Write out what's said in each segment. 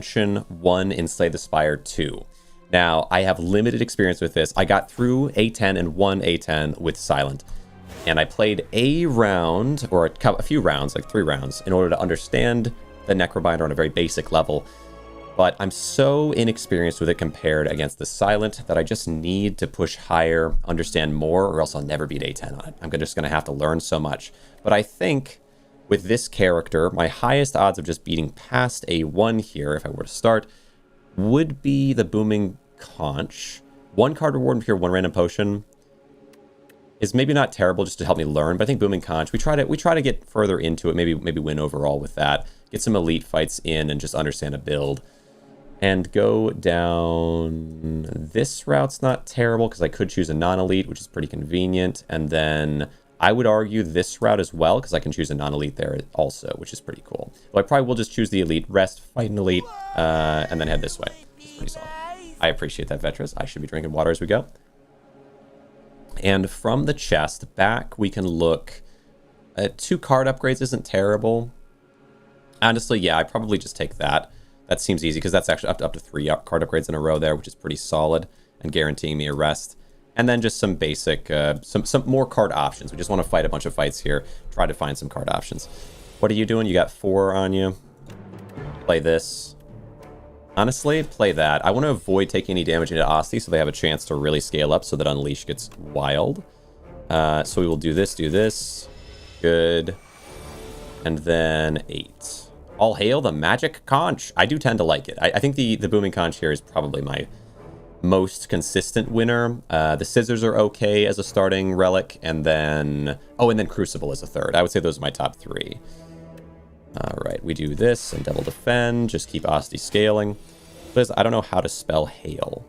Ascension 1 in Slay the Spire 2. Now, I have limited experience with this. I got through A10 and 1 A10 with Silent. And I played a round, or a few rounds, like 3 rounds, in order to understand the Necrobinder on a very basic level. But I'm so inexperienced with it compared against the Silent that I just need to push higher, understand more, or else I'll never beat A10 on it. I'm just going to have to learn so much. But I think with this character, my highest odds of just beating past A1 here, if I were to start, would be the Booming Conch. 1 card reward and pure 1 random potion is maybe not terrible just to help me learn, but I think Booming Conch, we try to get further into it, maybe win overall with that, get some elite fights in and just understand a build. And go down this route's not terrible because I could choose a non-elite, which is pretty convenient. And then I would argue this route as well because I can choose a non-elite there also, which is pretty cool. Well, I probably will just choose the elite, rest, fight an elite, and then head this way, which is pretty solid. I appreciate that, Vetras. I should be drinking water as we go. And from the chest back, we can look at 2 card upgrades isn't terrible. Honestly, yeah, I probably just take that. That seems easy because that's actually up to 3 card upgrades in a row there, which is pretty solid and guaranteeing me a rest. And then just some basic, some more card options. We just want to fight a bunch of fights here. Try to find some card options. What are you doing? You got 4 on you. Play this. Honestly, play that. I want to avoid taking any damage into Asti so they have a chance to really scale up so that Unleash gets wild. So we will do this. Good. And then 8. All hail the Magic Conch. I do tend to like it. I think the Booming Conch here is probably my most consistent winner. The Scissors are okay as a starting relic, and then Crucible as a third. I would say those are my top 3. All right, we do this and double defend. Just keep Asti scaling. But I don't know how to spell hail.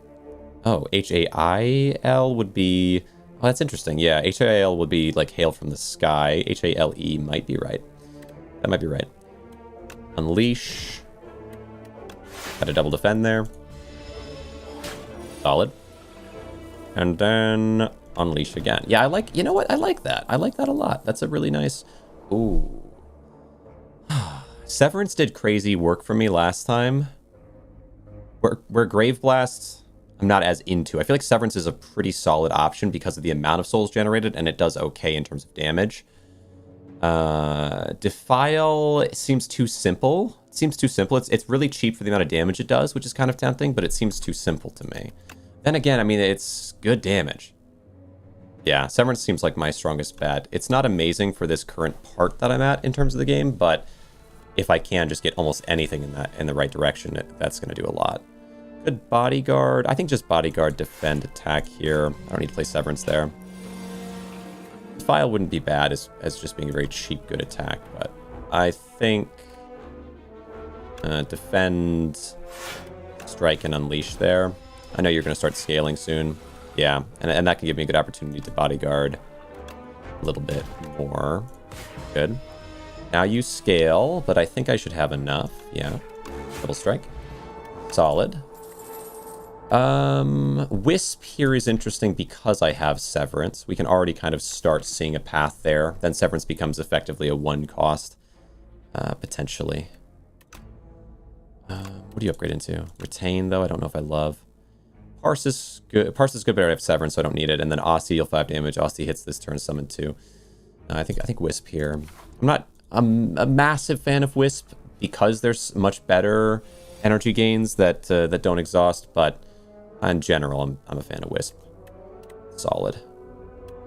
Oh, H-A-I-L would be... Oh, that's interesting. Yeah, H-A-I-L would be like hail from the sky. H-A-L-E might be right. That might be right. Unleash. Got a double defend there. Solid. And then Unleash again. Yeah, you know what? I like that. I like that a lot. That's a really nice... Ooh. Severance did crazy work for me last time. Where Grave Blast, I'm not as into. I feel like Severance is a pretty solid option because of the amount of souls generated, and it does okay in terms of damage. Defile seems too simple. It's really cheap for the amount of damage it does, which is kind of tempting, but it seems too simple to me. Then again, I mean, it's good damage. Yeah, Severance seems like my strongest bet. It's not amazing for this current part that I'm at in terms of the game, but if I can just get almost anything in the right direction, that's going to do a lot. Good Bodyguard. I think just Bodyguard, defend, attack here. I don't need to play Severance there. Defile wouldn't be bad as just being a very cheap, good attack, but I think defend, strike, and unleash there. I know you're going to start scaling soon. Yeah, and that can give me a good opportunity to Bodyguard a little bit more. Good. Now you scale, but I think I should have enough. Yeah. Double strike. Solid. Wisp here is interesting because I have Severance. We can already kind of start seeing a path there. Then Severance becomes effectively a 1 cost, potentially. What do you upgrade into? Retain, though, I don't know if I love. Parse is good. Parse is good, but I have Severance, so I don't need it. And then Asti, you'll 5 damage. Asti hits this turn, summon 2. I think Wisp here. I'm a massive fan of Wisp because there's much better energy gains that don't exhaust, but in general, I'm a fan of Wisp. Solid.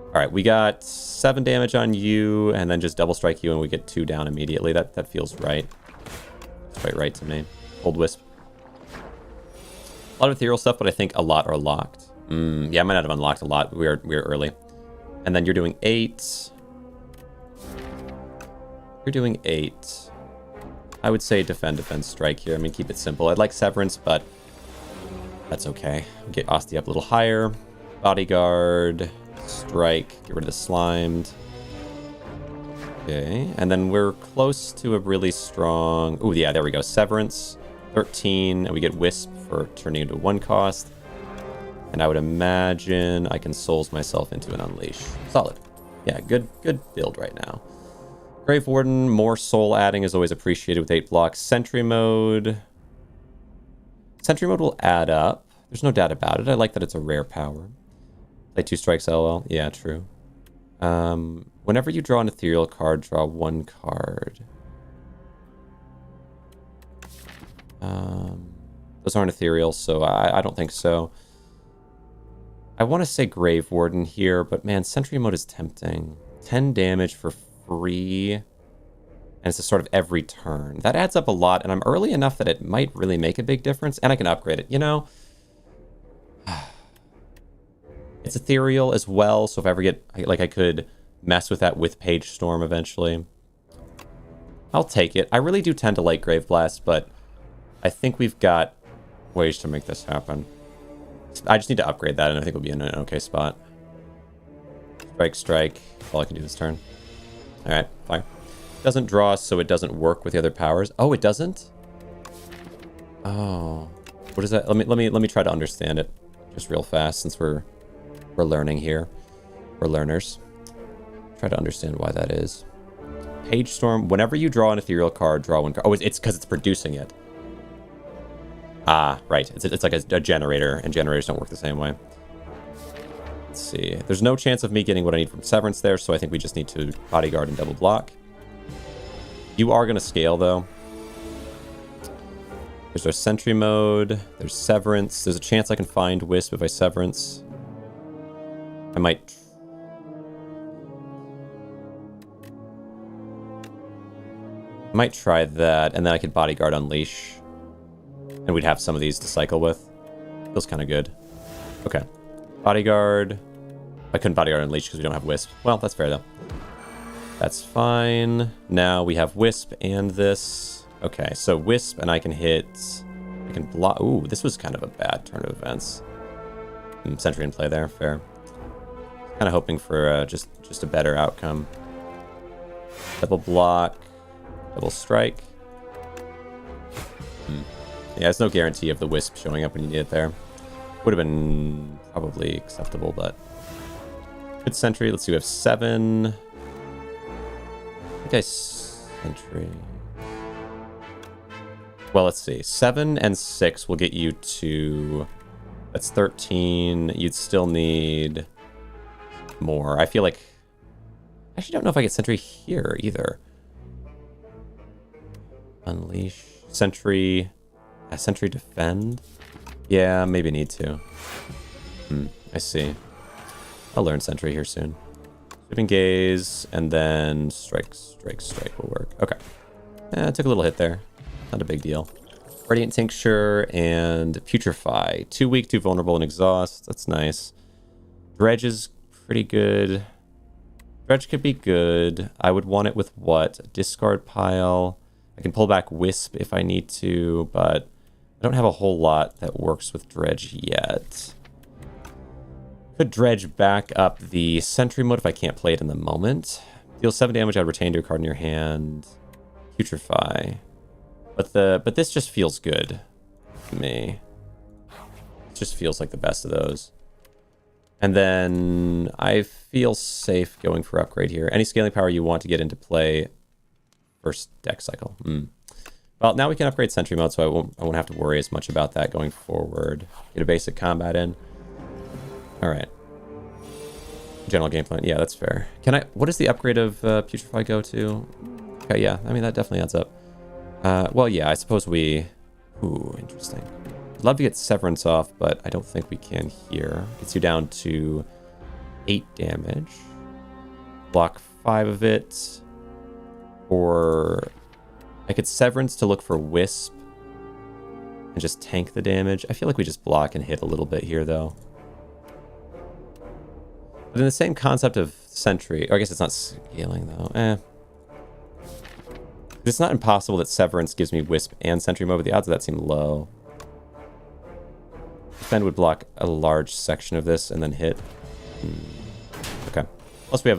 All right, we got 7 damage on you, and then just double strike you, and we get 2 down immediately. That feels right. It's quite right to me. Old Wisp. A lot of ethereal stuff, but I think a lot are locked. Yeah, I might not have unlocked a lot. We're early. And then you're doing 8. You're doing 8. I would say defend, strike here. I mean, keep it simple. I'd like Severance, but that's okay. Get Asti up a little higher. Bodyguard, strike, get rid of the slimed. Okay, and then we're close to a really strong... Ooh, yeah, there we go. Severance, 13, and we get Wisp for turning into 1 cost. And I would imagine I can souls myself into an Unleash. Solid. Yeah, good build right now. Grave Warden, more soul adding is always appreciated with 8 blocks. Sentry mode. Sentry mode will add up. There's no doubt about it. I like that it's a rare power. Play 2 strikes, LOL. Yeah, true. Whenever you draw an ethereal card, draw 1 card. Those aren't ethereal, so I don't think so. I want to say Grave Warden here, but man, Sentry mode is tempting. 10 damage for free, and it's a sort of every turn. That adds up a lot, and I'm early enough that it might really make a big difference, and I can upgrade it, you know? It's ethereal as well, so if I ever get, like, I could mess with that with Page Storm eventually. I'll take it. I really do tend to like Grave Blast, but I think we've got ways to make this happen. I just need to upgrade that, and I think we'll be in an okay spot. Strike, strike. All I can do this turn. Alright, fine. Doesn't draw, so it doesn't work with the other powers. Oh, it doesn't? Oh. What is that? Let me try to understand it just real fast, since we're learning here. We're learners. Try to understand why that is. Page Storm. Whenever you draw an ethereal card, draw 1 card. Oh, it's because it's producing it. Ah, right. It's like a generator, and generators don't work the same way. Let's see. There's no chance of me getting what I need from Severance there, so I think we just need to bodyguard and double block. You are going to scale, though. There's our Sentry mode. There's Severance. There's a chance I can find Wisp if I Severance. I might try that, and then I could bodyguard Unleash. And we'd have some of these to cycle with. Feels kind of good. Okay. Bodyguard. I couldn't bodyguard Unleash because we don't have Wisp. Well, that's fair, though. That's fine. Now we have Wisp and this. Okay, so Wisp, and I can hit... I can block... Ooh, this was kind of a bad turn of events. Sentry in play there. Fair. Kind of hoping for just a better outcome. Double block. Double strike. Yeah, there's no guarantee of the Wisp showing up when you need it there. Would have been probably acceptable, but... Good Sentry. Let's see, we have 7. I think I Sentry... Well, let's see. 7 and 6 will get you to... That's 13. You'd still need more. I feel like... I actually don't know if I get Sentry here either. Unleash. Sentry... Sentry defend? Yeah, maybe need to. I see. I'll learn Sentry here soon. Sweeping Gaze, and then strike, strike, strike will work. Okay. Took a little hit there. Not a big deal. Radiant Tincture and Putrefy. 2 weak, 2 vulnerable, and Exhaust. That's nice. Dredge is pretty good. Dredge could be good. I would want it with what? Discard pile. I can pull back Wisp if I need to, but I don't have a whole lot that works with Dredge yet. Could Dredge back up the Sentry mode if I can't play it in the moment. Deal 7 damage, I'd retain your card in your hand. Putrefy. But this just feels good to me. It just feels like the best of those. And then I feel safe going for upgrade here. Any scaling power you want to get into play first deck cycle. Well, now we can upgrade Sentry mode, so I won't have to worry as much about that going forward. Get a basic combat in. All right. General game plan. Yeah, that's fair. What does the upgrade of Putrefy go to? Okay, yeah. I mean, that definitely adds up. Well, yeah, I suppose we... Ooh, interesting. I'd love to get Severance off, but I don't think we can here. Gets you down to 8 damage. Block 5 of it. Or I could Severance to look for Wisp and just tank the damage. I feel like we just block and hit a little bit here, though. But in the same concept of Sentry... Or I guess it's not scaling, though. It's not impossible that Severance gives me Wisp and Sentry mode, but the odds of that seem low. Defend would block a large section of this and then hit. Okay. Plus we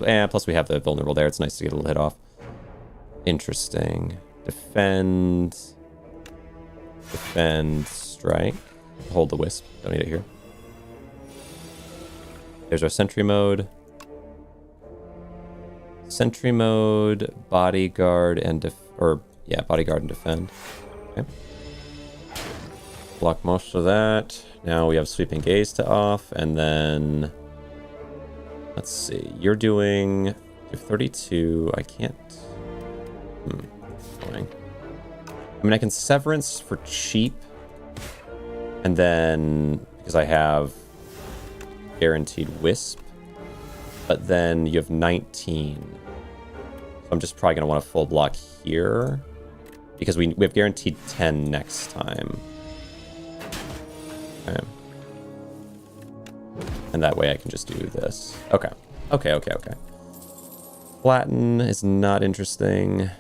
have the vulnerable there. It's nice to get a little hit off. Interesting. Defend, strike. Hold the Wisp. Don't need it here. There's our Sentry mode. Sentry mode, bodyguard, and bodyguard and defend. Okay. Block most of that. Now we have Sweeping Gaze to off, and then... Let's see. You're doing... You have 32. I can't... Annoying. I mean, I can Severance for cheap. And then... Because I have... Guaranteed Wisp. But then you have 19. So I'm just probably going to want a full block here. Because we have guaranteed 10 next time. Okay. And that way I can just do this. Okay. Okay. Flatten is not interesting.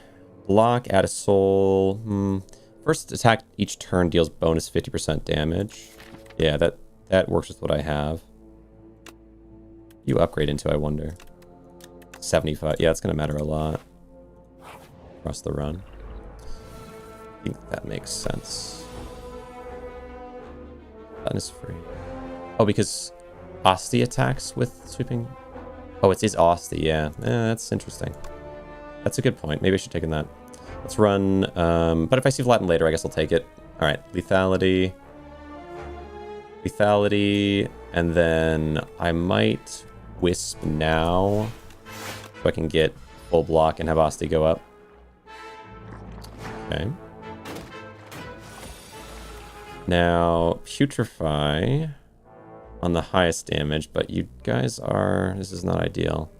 Block, add a soul. First attack each turn deals bonus 50% damage. Yeah, that works with what I have. You upgrade into, I wonder. 75. Yeah, it's going to matter a lot. Across the run. I think that makes sense. That is free. Oh, because Osti attacks with sweeping? Oh, it is Osti, yeah. That's interesting. That's a good point. Maybe I should have taken that. Let's run, but if I see Flatten later, I guess I'll take it. Alright, Lethality. Lethality, and then I might Wisp now, so I can get full block and have Osti go up. Okay. Now, Putrefy on the highest damage, but you guys are... This is not ideal.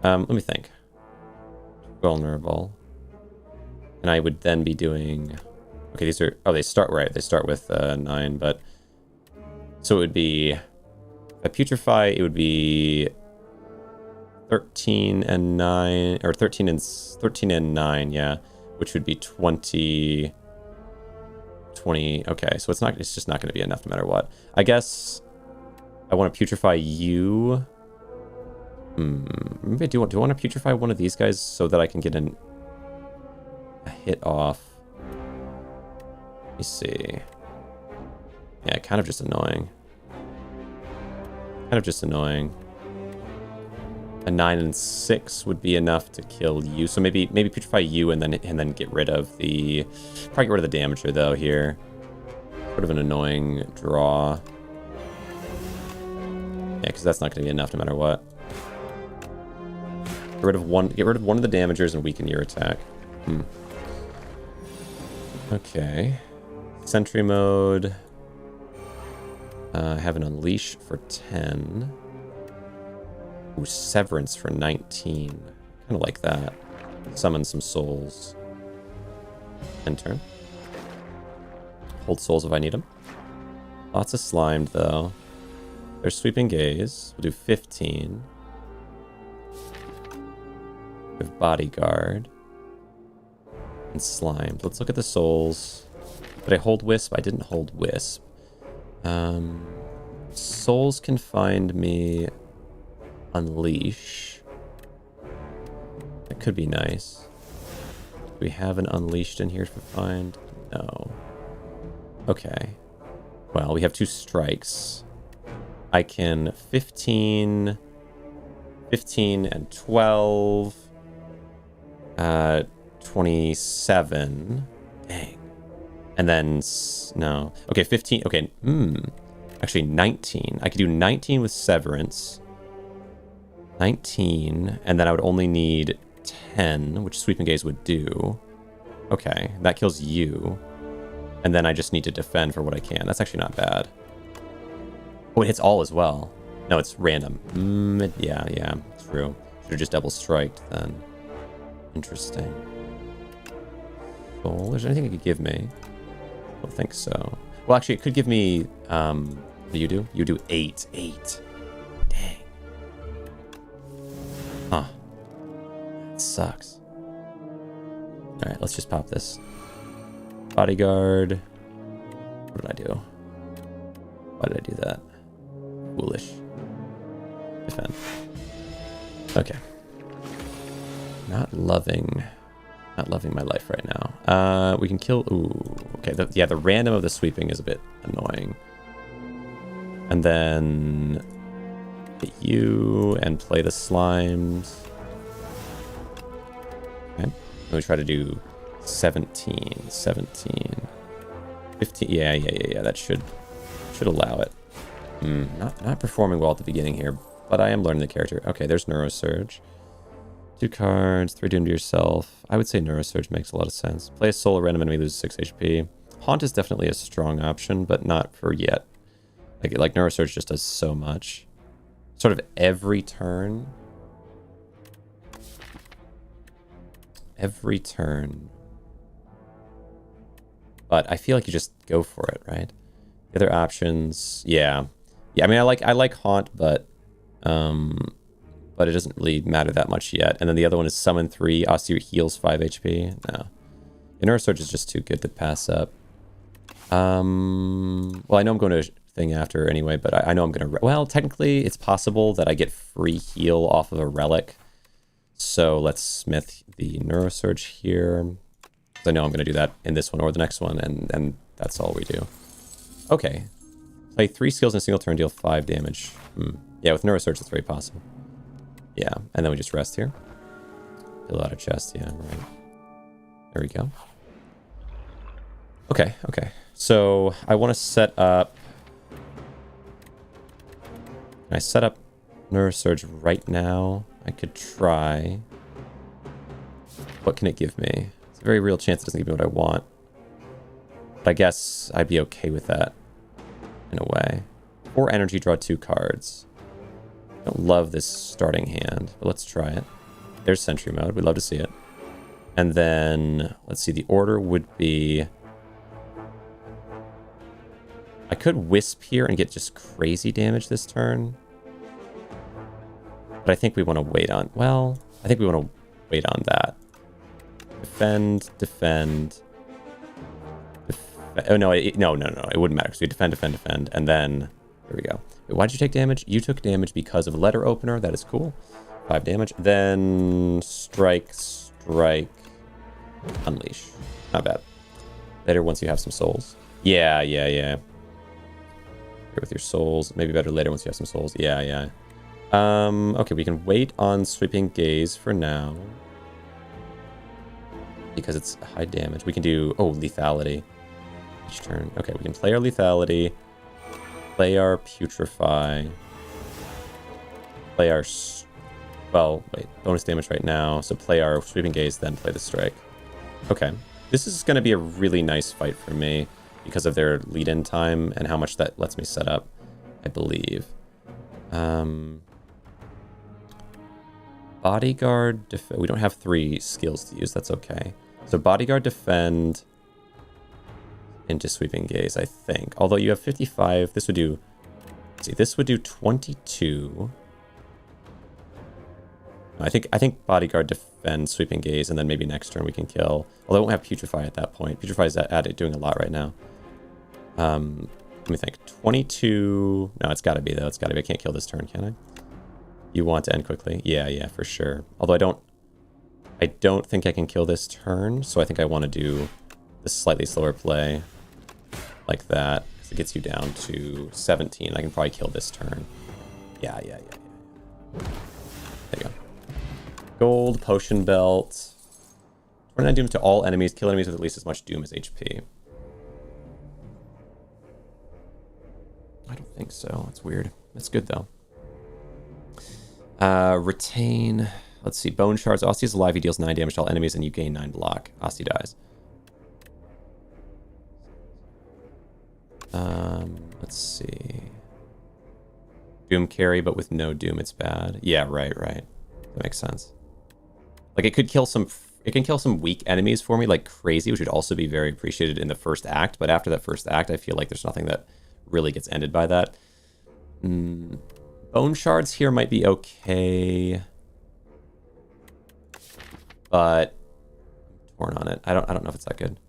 Let me think. Vulnerable. And I would then be doing... Okay, these are... Oh, they start right. They start with 9, but... So it would be... At Putrefy, it would be 13 and 9... Or 13 and 9, yeah. Which would be 20... 20... Okay, so it's just not going to be enough no matter what. I guess I want to Putrefy you. Maybe do I want to Putrefy one of these guys so that I can get a hit off? Let me see. Yeah, kind of just annoying. Kind of just annoying. A 9 and 6 would be enough to kill you. So maybe Putrefy you and then get rid of the... Probably get rid of the damager though here. Sort of an annoying draw. Yeah, because that's not going to be enough no matter what. Get rid of one of the damagers and weaken your attack. Okay. Sentry mode. I have an Unleash for 10. Ooh, Severance for 19. Kind of like that. Summon some souls. End turn. Hold souls if I need them. Lots of slimed, though. There's Sweeping Gaze. We'll do 15. We have Bodyguard. And Slimed. Let's look at the souls. Did I hold Wisp? I didn't hold Wisp. Souls can find me... Unleash. That could be nice. Do we have an Unleashed in here to find? No. Okay. Well, we have 2 strikes. I can 15 and 12. 27. Dang. And then, no. Okay, 15. Okay, actually 19. I could do 19 with Severance. 19, and then I would only need 10, which Sweeping Gaze would do. Okay, that kills you. And then I just need to defend for what I can. That's actually not bad. Oh, it hits all as well. No, it's random. Yeah, true. Should have just double striked then. Interesting. Soul, is there anything it could give me? I don't think so. Well, actually, it could give me, what do? You do 8. 8. Dang. Huh. That sucks. Alright, let's just pop this. Bodyguard. What did I do? Why did I do that? Foolish. Defend. Okay. Not loving my life right now. We can kill... Ooh. Okay, the random of the sweeping is a bit annoying. And then... hit you and play the slimes. Okay. Then we try to do 17. 15 15. Yeah. That should allow it. Not performing well at the beginning here, but I am learning the character. Okay, there's Neurosurge. 2 cards, 3 doom to yourself. I would say Neurosurge makes a lot of sense. Play a solo random enemy, loses 6 HP. Haunt is definitely a strong option, but not for yet. Like Neurosurge just does so much. Sort of every turn. Every turn. But I feel like you just go for it, right? The other options, yeah. I mean, I like Haunt, but it doesn't really matter that much yet. And then the other one is Summon 3. Osteo heals 5 HP. No. Neurosurge is just too good to pass up. Well, I know I'm going to thing after anyway, but I know I'm going to... Well, technically, it's possible that I get free heal off of a relic. So let's smith the Neurosurge here. I know I'm going to do that in this one or the next one, and that's all we do. Okay. Play 3 skills in a single turn, deal 5 damage. Yeah, with Neurosurge, it's very possible. Yeah, and then we just rest here. Fill out a chest, yeah, right. There we go. Okay. So I want to set up... Can I set up Neurosurge right now? I could try. What can it give me? It's a very real chance it doesn't give me what I want. But I guess I'd be okay with that. In a way. 4 energy, draw 2 cards. I don't love this starting hand, but let's try it. There's Sentry Mode. We'd love to see it. And then, let's see, the order would be... I could Wisp here and get just crazy damage this turn. But I think we want to wait on... Well, I think we want to wait on that. Defend. Oh, no, no. It wouldn't matter because we defend. And then, here we go. Wait, why'd you take damage? You took damage because of letter opener. That is cool. 5 damage. Then strike. Unleash. Not bad. Better once you have some souls. Yeah. Here with your souls. Maybe better later once you have some souls. Yeah. Okay, we can wait on Sweeping Gaze for now. Because it's high damage. We can do... Oh, lethality. Each turn. Okay, we can play our lethality. Play our putrefy. Play our... Well, wait. Bonus damage right now. So play our Sweeping Gaze, then play the strike. Okay. This is going to be a really nice fight for me because of their lead-in time and how much that lets me set up, I believe. Bodyguard, we don't have 3 skills to use, that's okay. So Bodyguard, Defend, into Sweeping Gaze, I think. Although you have 55, this would do... Let's see, this would do 22. I think Bodyguard, Defend, Sweeping Gaze, and then maybe next turn we can kill. Although I won't have Putrefy at that point. Putrefy is at it doing a lot right now. Let me think. 22... No, it's gotta be, though. It's gotta be. I can't kill this turn, can I? You want to end quickly? Yeah, for sure. Although I don't think I can kill this turn, so I think I want to do this slightly slower play like that. It gets you down to 17. I can probably kill this turn. Yeah. There you go. Gold, potion belt. 29 doom to all enemies. Kill enemies with at least as much doom as HP. I don't think so. That's weird. That's good, though. Retain. Let's see. Bone shards. Ostie is alive. He deals 9 damage to all enemies, and you gain 9 block. Ostie dies. Let's see. Doom carry, but with no doom, it's bad. Yeah, right. That makes sense. Like, it could kill some... It can kill some weak enemies for me, like crazy, which would also be very appreciated in the first act. But after that first act, I feel like there's nothing that really gets ended by that. Bone shards here might be okay, but I'm torn on it. I don't know if it's that good.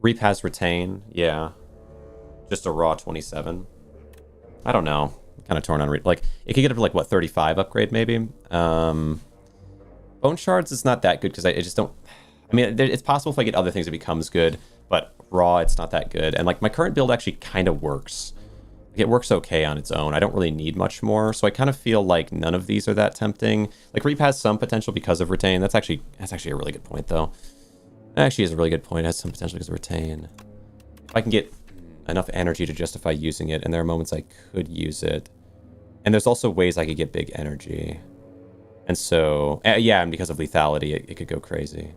Reap has retain, yeah. Just a raw 27. I don't know. I'm kind of torn on Reap. Like, it could get up to like what, 35 upgrade maybe. Bone shards is not that good because I just don't. I mean, it's possible if I get other things it becomes good, but raw it's not that good. And like my current build actually kind of works. It works okay on its own. I don't really need much more, so I kind of feel like none of these are that tempting. Like Reap has some potential because of retain. That's actually a really good point, though. It actually is a really good point. It has some potential because of retain. I can get enough energy to justify using it, and there are moments I could use it. And there's also ways I could get big energy. And so, yeah, and because of lethality, it could go crazy.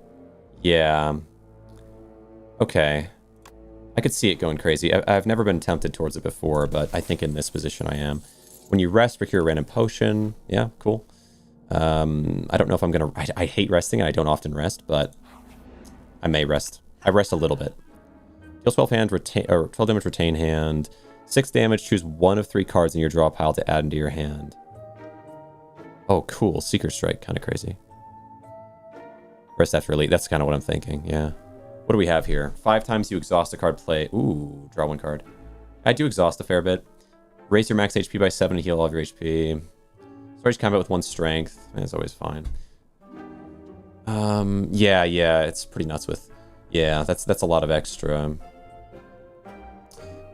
Yeah. Okay. I could see it going crazy. I've never been tempted towards it before, but I think in this position I am. When you rest, procure a random potion. Yeah, cool. I don't know if I'm going to... I hate resting, and I don't often rest, but I may rest. I rest a little bit. Deal 12 damage, retain hand. 6 damage, choose one of 3 cards in your draw pile to add into your hand. Oh, cool. Seeker Strike, kind of crazy. Rest after elite. That's kind of what I'm thinking, yeah. What do we have here? 5 times you exhaust a card play. Ooh, draw 1 card. I do exhaust a fair bit. Raise your max HP by 7 to heal all of your HP. Storage combat with 1 strength. That's always fine. Yeah, it's pretty nuts with... Yeah, that's a lot of extra.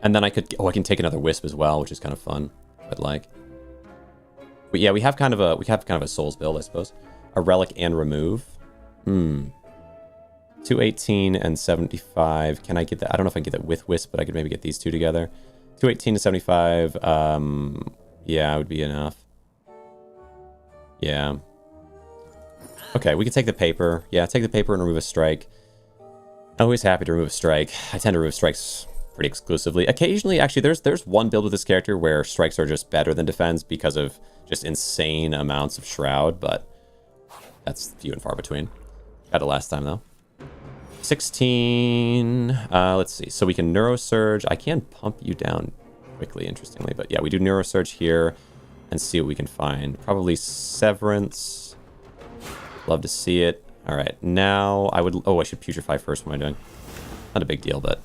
And then I can take another Wisp as well, which is kind of fun. But like... But yeah, we have kind of a Souls build, I suppose. A Relic and Remove. 218 and 75. Can I get that? I don't know if I can get that with Wisp, but I could maybe get these two together. 218 to 75. Yeah, it would be enough. Yeah. Okay, we can take the paper. Yeah, take the paper and remove a strike. Always happy to remove a strike. I tend to remove strikes pretty exclusively. Occasionally, actually, there's one build with this character where strikes are just better than defense because of just insane amounts of Shroud, but that's few and far between. Got it last time, though. 16. Let's see. So we can Neurosurge. I can pump you down quickly, interestingly. But yeah, we do Neurosurge here and see what we can find. Probably Severance. Love to see it. All right. Now I would... Oh, I should Putrefy first. What am I doing? Not a big deal, but...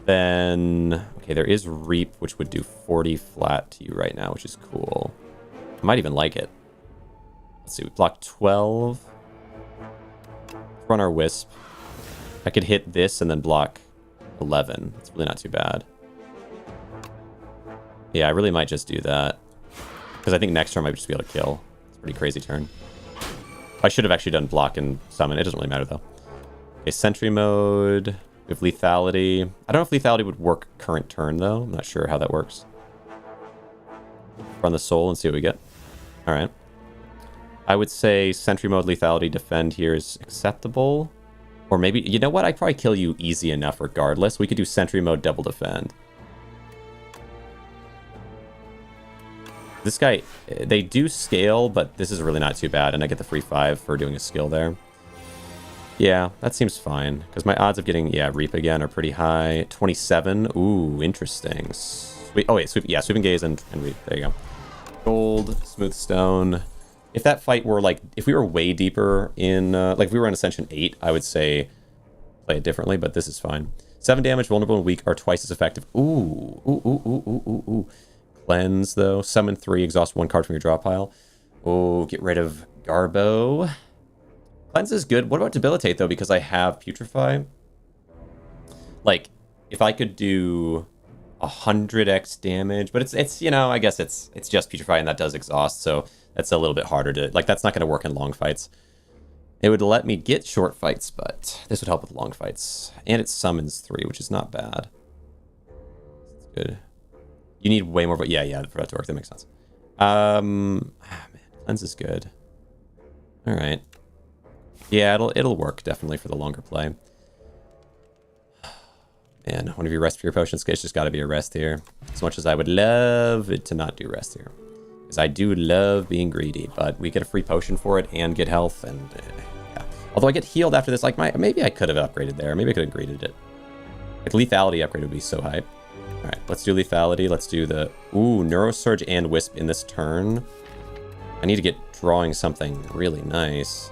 Then... Okay, there is Reap, which would do 40 flat to you right now, which is cool. I might even like it. Let's see. We block 12. Run our Wisp. I could hit this and then block 11. It's really not too bad. Yeah, I really might just do that. Because I think next turn I might just be able to kill. It's a pretty crazy turn. I should have actually done block and summon. It doesn't really matter, though. Okay, Sentry mode. We have Lethality. I don't know if Lethality would work current turn, though. I'm not sure how that works. Run the Soul and see what we get. Alright. I would say Sentry mode, Lethality, Defend here is acceptable. Or maybe, you know what? I'd probably kill you easy enough regardless. We could do Sentry mode, double defend. This guy, they do scale, but this is really not too bad. And I get the free 5 for doing a skill there. Yeah, that seems fine. Because my odds of getting, yeah, Reap again are pretty high. 27. Ooh, interesting. Sweet. Oh, wait, Sweeping Gaze and Reap. There you go. Gold, Smooth Stone. If that fight were like, if we were way deeper in, like if we were in Ascension 8, I would say play it differently, but this is fine. 7 damage, vulnerable and weak are twice as effective. Ooh. Cleanse, though. Summon 3, exhaust 1 card from your draw pile. Oh, get rid of Garbo. Cleanse is good. What about Debilitate, though, because I have Putrefy? Like, if I could do 100x damage, but it's you know, I guess it's just Putrefy and that does exhaust, so that's a little bit harder to, like, that's not going to work in long fights. It would let me get short fights, but this would help with long fights. And it summons 3, which is not bad. It's good. You need way more, but yeah, for that to work, that makes sense. Man, Cleanse is good. All right. Yeah, it'll work definitely for the longer play. Man, one of your rest for your potions, it's just got to be a rest here. As much as I would love it to not do rest here. Because I do love being greedy, but we get a free potion for it and get health, and yeah. Although I get healed after this, like maybe I could have upgraded there. Maybe I could have graded it. Like lethality upgrade would be so hype. All right, let's do lethality. Let's do the Neurosurge and Wisp in this turn. I need to get drawing something really nice.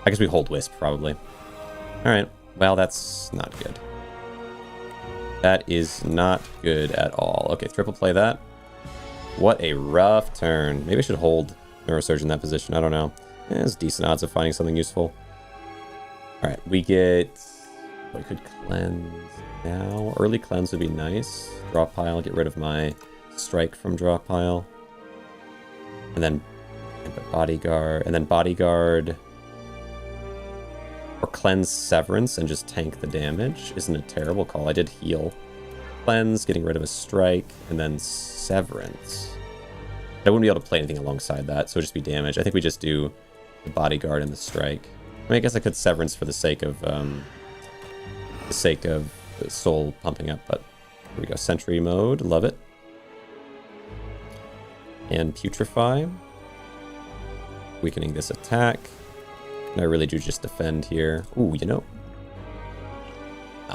I guess we hold Wisp probably. All right, well that's not good. That is not good at all. Okay, triple play that. What a rough turn. Maybe I should hold Neurosurge in that position. I don't know. There's decent odds of finding something useful. All right, we get... We could cleanse now. Early cleanse would be nice. Draw pile, get rid of my strike from draw pile. And then bodyguard. And then bodyguard. Or cleanse Severance and just tank the damage. Isn't a terrible call. I did heal. Cleanse, getting rid of a strike, and then Severance. I wouldn't be able to play anything alongside that, so it would just be damage. I think we just do the bodyguard and the strike. I mean, I guess I could Severance for the sake of the soul pumping up, but here we go. Sentry mode, love it. And Putrefy. Weakening this attack. And I really do just defend here. Ooh, you know.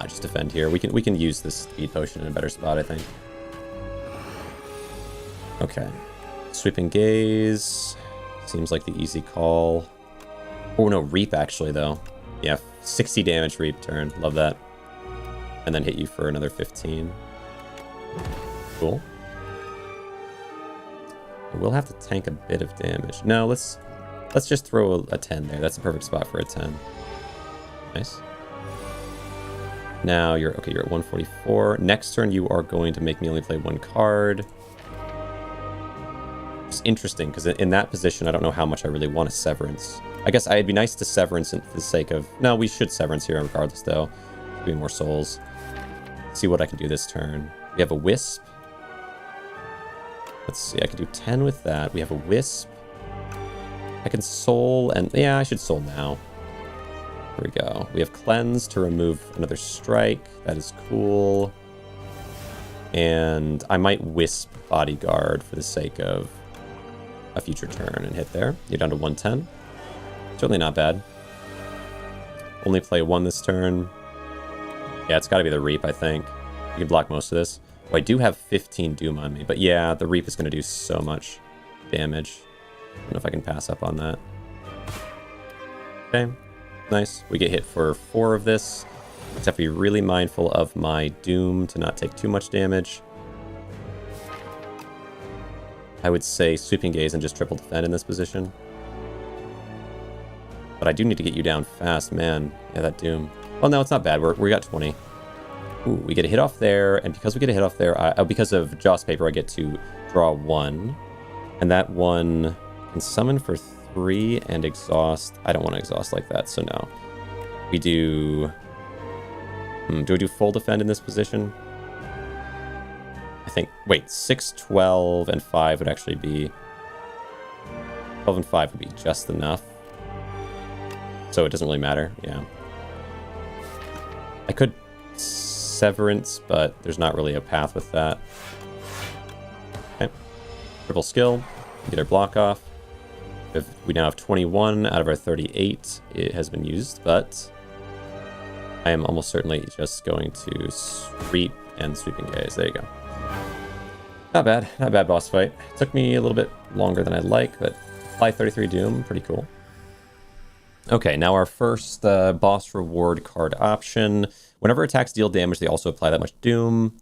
Just defend here. We can use this speed potion in a better spot, I think. Okay. Sweeping Gaze. Seems like the easy call. Oh no, Reap actually though. Yeah, 60 damage Reap turn. Love that. And then hit you for another 15. Cool. I will have to tank a bit of damage. No, let's just throw a 10 there. That's a perfect spot for a 10. Nice. Now you're at 144. Next turn you are going to make me only play one card. It's interesting because in that position I don't know how much I really want a Severance. I guess I'd be nice to Severance for the sake of... No, we should Severance here regardless though. Give me more souls. See what I can do this turn. We have a Wisp. Let's see, I can do 10 with that. We have a Wisp. I can Soul and... Yeah, I should Soul now. Here we go. We have Cleanse to remove another strike. That is cool. And I might Wisp Bodyguard for the sake of a future turn and hit there. You're down to 110. Certainly not bad. Only play one this turn. Yeah, it's got to be the Reap, I think. You can block most of this. Oh, I do have 15 Doom on me, but yeah, the Reap is going to do so much damage. I don't know if I can pass up on that. Okay, nice. We get hit for 4 of this. Just have to be really mindful of my Doom to not take too much damage. I would say Sweeping Gaze and just triple defend in this position. But I do need to get you down fast, man. Yeah, that Doom. Well, no, it's not bad. We got 20. Ooh, we get a hit off there, and because we get a hit off there, because of Joss Paper, I get to draw 1. And that 1 can summon for 3 and exhaust. I don't want to exhaust like that, so no. We do... do I do full defend in this position? I think... Wait, 6, 12, and 5 would actually be... 12 and 5 would be just enough. So it doesn't really matter, yeah. I could Severance, but there's not really a path with that. Okay. Triple skill. Get our block off. We now have 21 out of our 38. It has been used, but I am almost certainly just going to Sweep and Sweeping Gaze. There you go. Not bad. Not bad boss fight. It took me a little bit longer than I'd like, but apply 33 Doom. Pretty cool. Okay, now our first boss reward card option. Whenever attacks deal damage, they also apply that much Doom.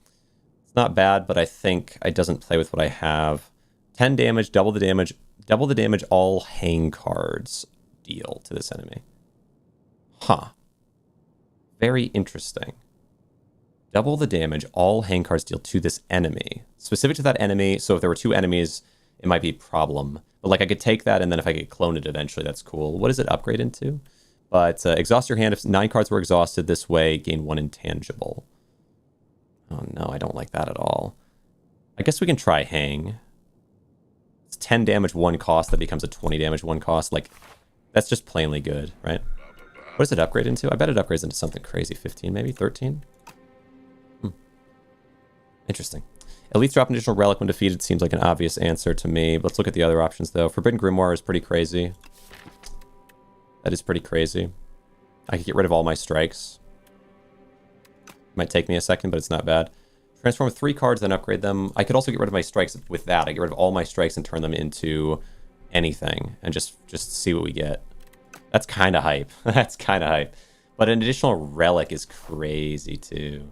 It's not bad, but I think it doesn't play with what I have. 10 damage, double the damage all hang cards deal to this enemy. Huh. Very interesting. Double the damage all hang cards deal to this enemy. Specific to that enemy, so if there were 2 enemies, it might be a problem. But like I could take that, and then if I get clone it eventually, that's cool. What does it upgrade into? But exhaust your hand. If 9 cards were exhausted this way, gain 1 intangible. Oh no, I don't like that at all. I guess we can try hang. It's 10 damage 1 cost that becomes a 20 damage 1 cost. Like, that's just plainly good, right? What does it upgrade into? I bet it upgrades into something crazy. 15 maybe? 13? Interesting. Elites drop an additional relic when defeated seems like an obvious answer to me. Let's look at the other options, though. Forbidden Grimoire is pretty crazy. That is pretty crazy. I could get rid of all my strikes. Might take me a second, but it's not bad. Transform 3 cards, then upgrade them. I could also get rid of my strikes with that. I get rid of all my strikes and turn them into anything, and just see what we get. That's kind of hype. That's kind of hype. But an additional relic is crazy, too.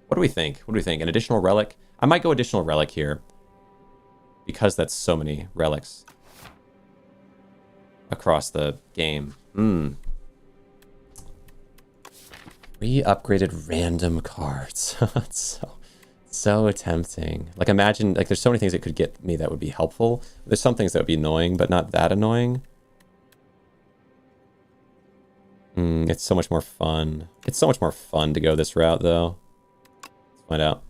What do we think? What do we think? An additional relic? I might go additional relic here. Because that's so many relics across the game. 3 upgraded random cards. It's so tempting. Like, imagine, like, there's so many things that could get me that would be helpful. There's some things that would be annoying, but not that annoying. It's so much more fun. It's so much more fun to go this route, though. Let's find out.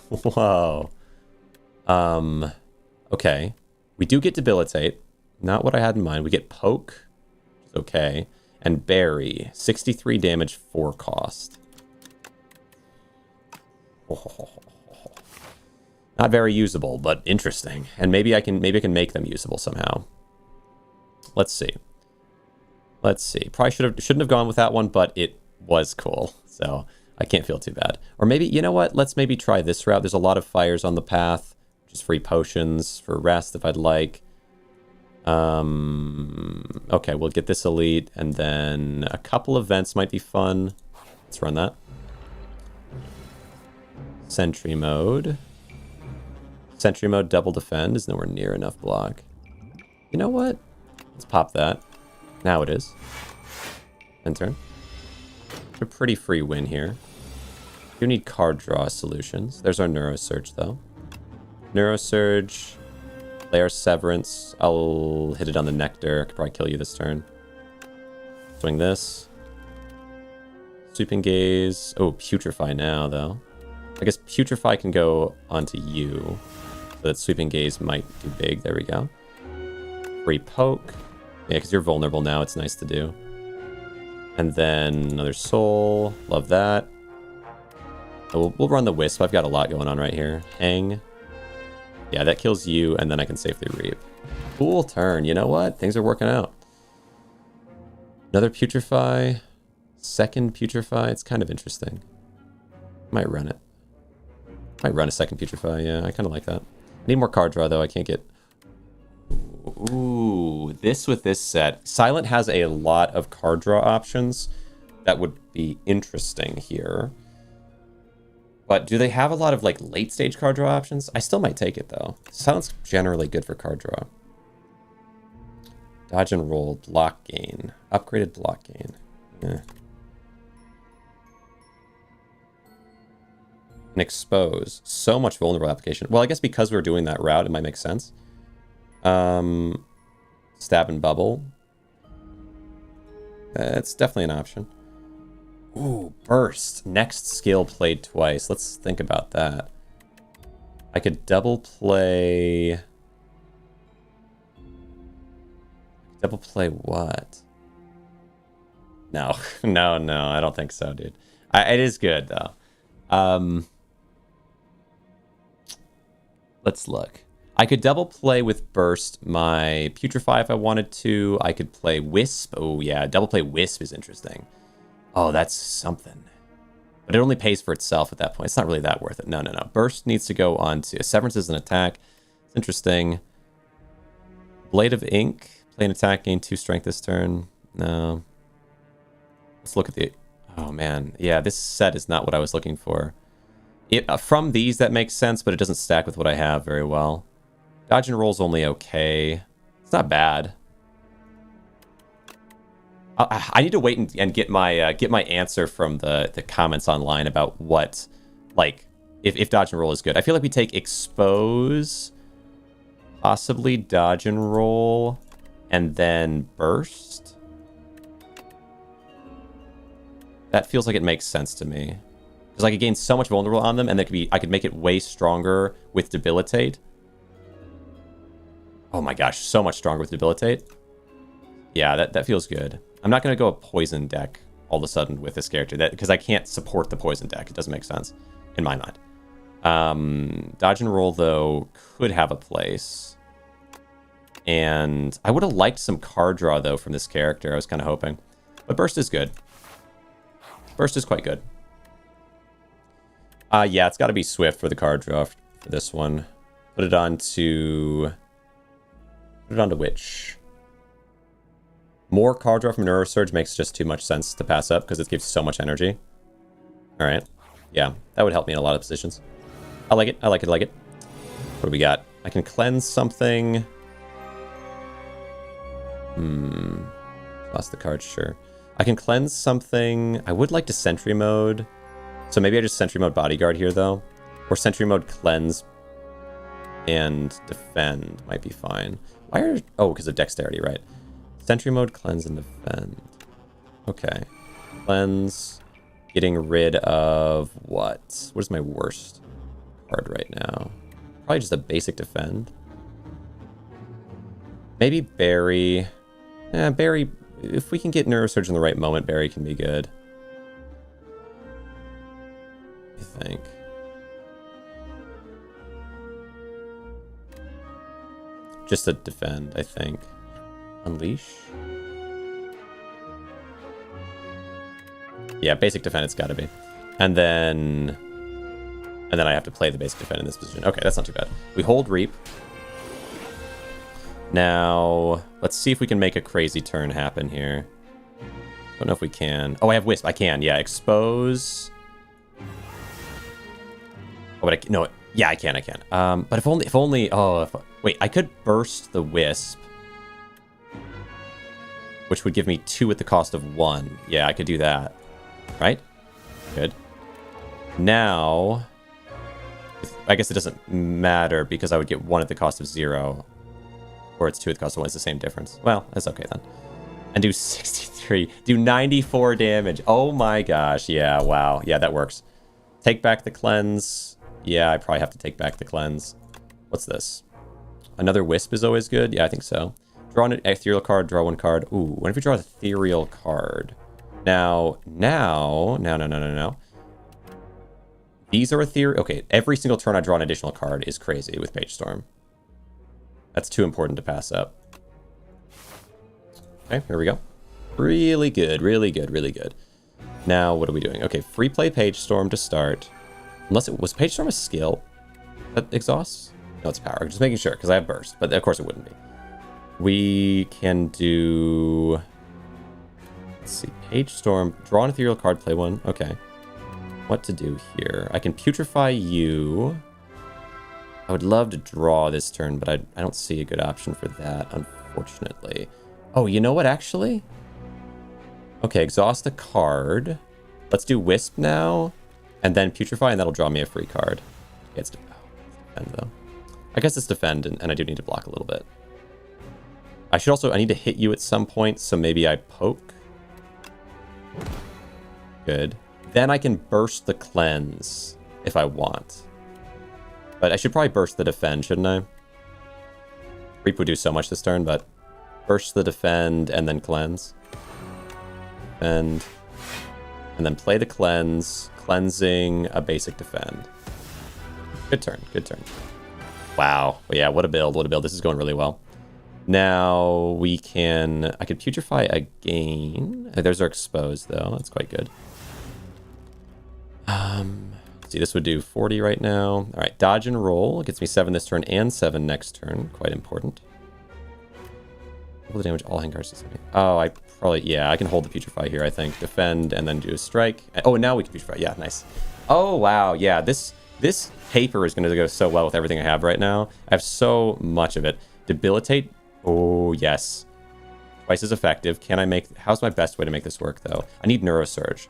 Whoa. Okay. We do get Debilitate. Not what I had in mind. We get Poke, which is okay. And Bury. 63 damage, 4 cost. Not very usable, but interesting. And maybe I can make them usable somehow. Let's see. Probably shouldn't have gone with that one, but it was cool. So I can't feel too bad. Or maybe, you know what? Let's maybe try this route. There's a lot of fires on the path. Just free potions for rest if I'd like. Okay, we'll get this elite, and then a couple of vents might be fun. Let's run that. Sentry mode. Sentry mode double defend is nowhere near enough block. You know what? Let's pop that. Now it is. End turn. A pretty free win here. You need card draw solutions. There's our Neurosurge, though. Neurosurge. Lair Severance. I'll hit it on the Nectar. I could probably kill you this turn. Swing this. Sweeping Gaze. Oh, Putrefy now, though. I guess Putrefy can go onto you. So that Sweeping Gaze might do big. There we go. Free Poke. Yeah, because you're vulnerable now. It's nice to do. And then another Soul. Love that. Oh, we'll run the Wisp. I've got a lot going on right here. Hang. Yeah, that kills you, and then I can safely reap. Cool turn. You know what? Things are working out. Another Putrefy. Second Putrefy. It's kind of interesting. Might run it. Might run a second Putrefy. Yeah, I kind of like that. Need more card draw, though. I can't get... Ooh, this with this set. Silent has a lot of card draw options that would be interesting here. But do they have a lot of, like, late-stage card draw options? I still might take it, though. Silent's generally good for card draw. Dodge and roll, block gain. Upgraded block gain. And expose. So much vulnerable application. Well, I guess because we're doing that route, it might make sense. Stab and bubble. It's definitely an option. Ooh, burst. Next skill played twice. Let's think about that. I could double play... Double play what? No. No, I don't think so, dude. It is good, though. Let's look. I could double play with Burst my Putrefy if I wanted to. I could play Wisp. Oh, yeah. Double play Wisp is interesting. Oh, that's something. But it only pays for itself at that point. It's not really that worth it. No. Burst needs to go on to... Severance is an attack. It's interesting. Blade of Ink. Play an attack, gain 2 strength this turn. No. Let's look at the... Oh, man. Yeah, this set is not what I was looking for. From these, that makes sense, but it doesn't stack with what I have very well. Dodge and roll's only okay. It's not bad. I need to wait and get my answer from the comments online about what, like, if dodge and roll is good. I feel like we take expose, possibly dodge and roll, and then burst. That feels like it makes sense to me. Because I could gain so much vulnerable on them, and I could make it way stronger with debilitate. Oh my gosh, so much stronger with debilitate. Yeah, that feels good. I'm not going to go a poison deck all of a sudden with this character, because I can't support the poison deck. It doesn't make sense in my mind. Dodge and roll, though, could have a place. And I would have liked some card draw, though, from this character. I was kind of hoping. But burst is good. Burst is quite good. Yeah, it's got to be Swift for the card draw for this one. Put it on to Witch. More card draw from Neurosurge makes just too much sense to pass up because it gives so much energy. All right. Yeah, that would help me in a lot of positions. I like it. What do we got? I can cleanse something. Lost the card, sure. I can cleanse something. I would like to sentry mode. So maybe I just sentry mode bodyguard here, though. Or sentry mode cleanse and defend might be fine. Why are... Oh, because of dexterity, right. Sentry mode, cleanse, and defend. Okay. Cleanse. Getting rid of what? What is my worst card right now? Probably just a basic defend. Maybe Barry. Yeah, Barry. If we can get Neurosurge in the right moment, Barry can be good. I think. Just a defend, I think. Unleash? Yeah, basic defend it's gotta be. And then I have to play the basic defend in this position. Okay, that's not too bad. We hold Reap. Now, let's see if we can make a crazy turn happen here. Don't know if we can. Oh, I have Wisp. I can, yeah. Expose. Oh, but no, yeah, I can. But if only, wait, I could burst the Wisp, which would give me 2 at the cost of 1. Yeah, I could do that. Right? Good. Now, I guess it doesn't matter because I would get 1 at the cost of 0. Or it's 2 at the cost of 1. It's the same difference. Well, that's okay then. And do 63. Do 94 damage. Oh my gosh. Yeah, wow. Yeah, that works. Take back the cleanse. Yeah, I probably have to take back the cleanse. What's this? Another Wisp is always good. Yeah, I think so. Draw an ethereal card, draw 1 card. Ooh, what if we draw an ethereal card? Now. These are ethereal. Okay, every single turn I draw an additional card is crazy with Page Storm. That's too important to pass up. Okay, here we go. Really good, really good, really good. Now, what are we doing? Okay, free play Page Storm to start. Unless it was Page Storm a skill that exhausts? No, it's power. Just making sure, because I have burst, but of course it wouldn't be. We can do... Let's see, Page Storm, draw an ethereal card, play 1. Okay. What to do here? I can putrefy you. I would love to draw this turn, but I don't see a good option for that, unfortunately. Oh, you know what, actually? Okay, exhaust a card. Let's do Wisp now, and then putrefy, and that'll draw me a free card. Yeah, it's defend, though. I guess it's defend, and I do need to block a little bit. I need to hit you at some point, so maybe I poke. Good. Then I can burst the cleanse if I want. But I should probably burst the defend, shouldn't I? Reap would do so much this turn, but burst the defend and then cleanse. And then play the cleanse, cleansing a basic defend. Good turn, good turn. Wow. Well, yeah, what a build, what a build. This is going really well. Now I could putrefy again. There's our expose though. That's quite good. See, this would do 40 right now. All right, dodge and roll. It gets me 7 this turn and 7 next turn. Quite important. Double the damage all hand cards. Oh, I can hold the putrefy here, I think. Defend and then do a strike. Oh, and now we can putrefy. Yeah, nice. Oh, wow. Yeah, this paper is going to go so well with everything I have right now. I have so much of it. Debilitate. Oh, yes. Twice as effective. How's my best way to make this work, though? I need Neurosurge.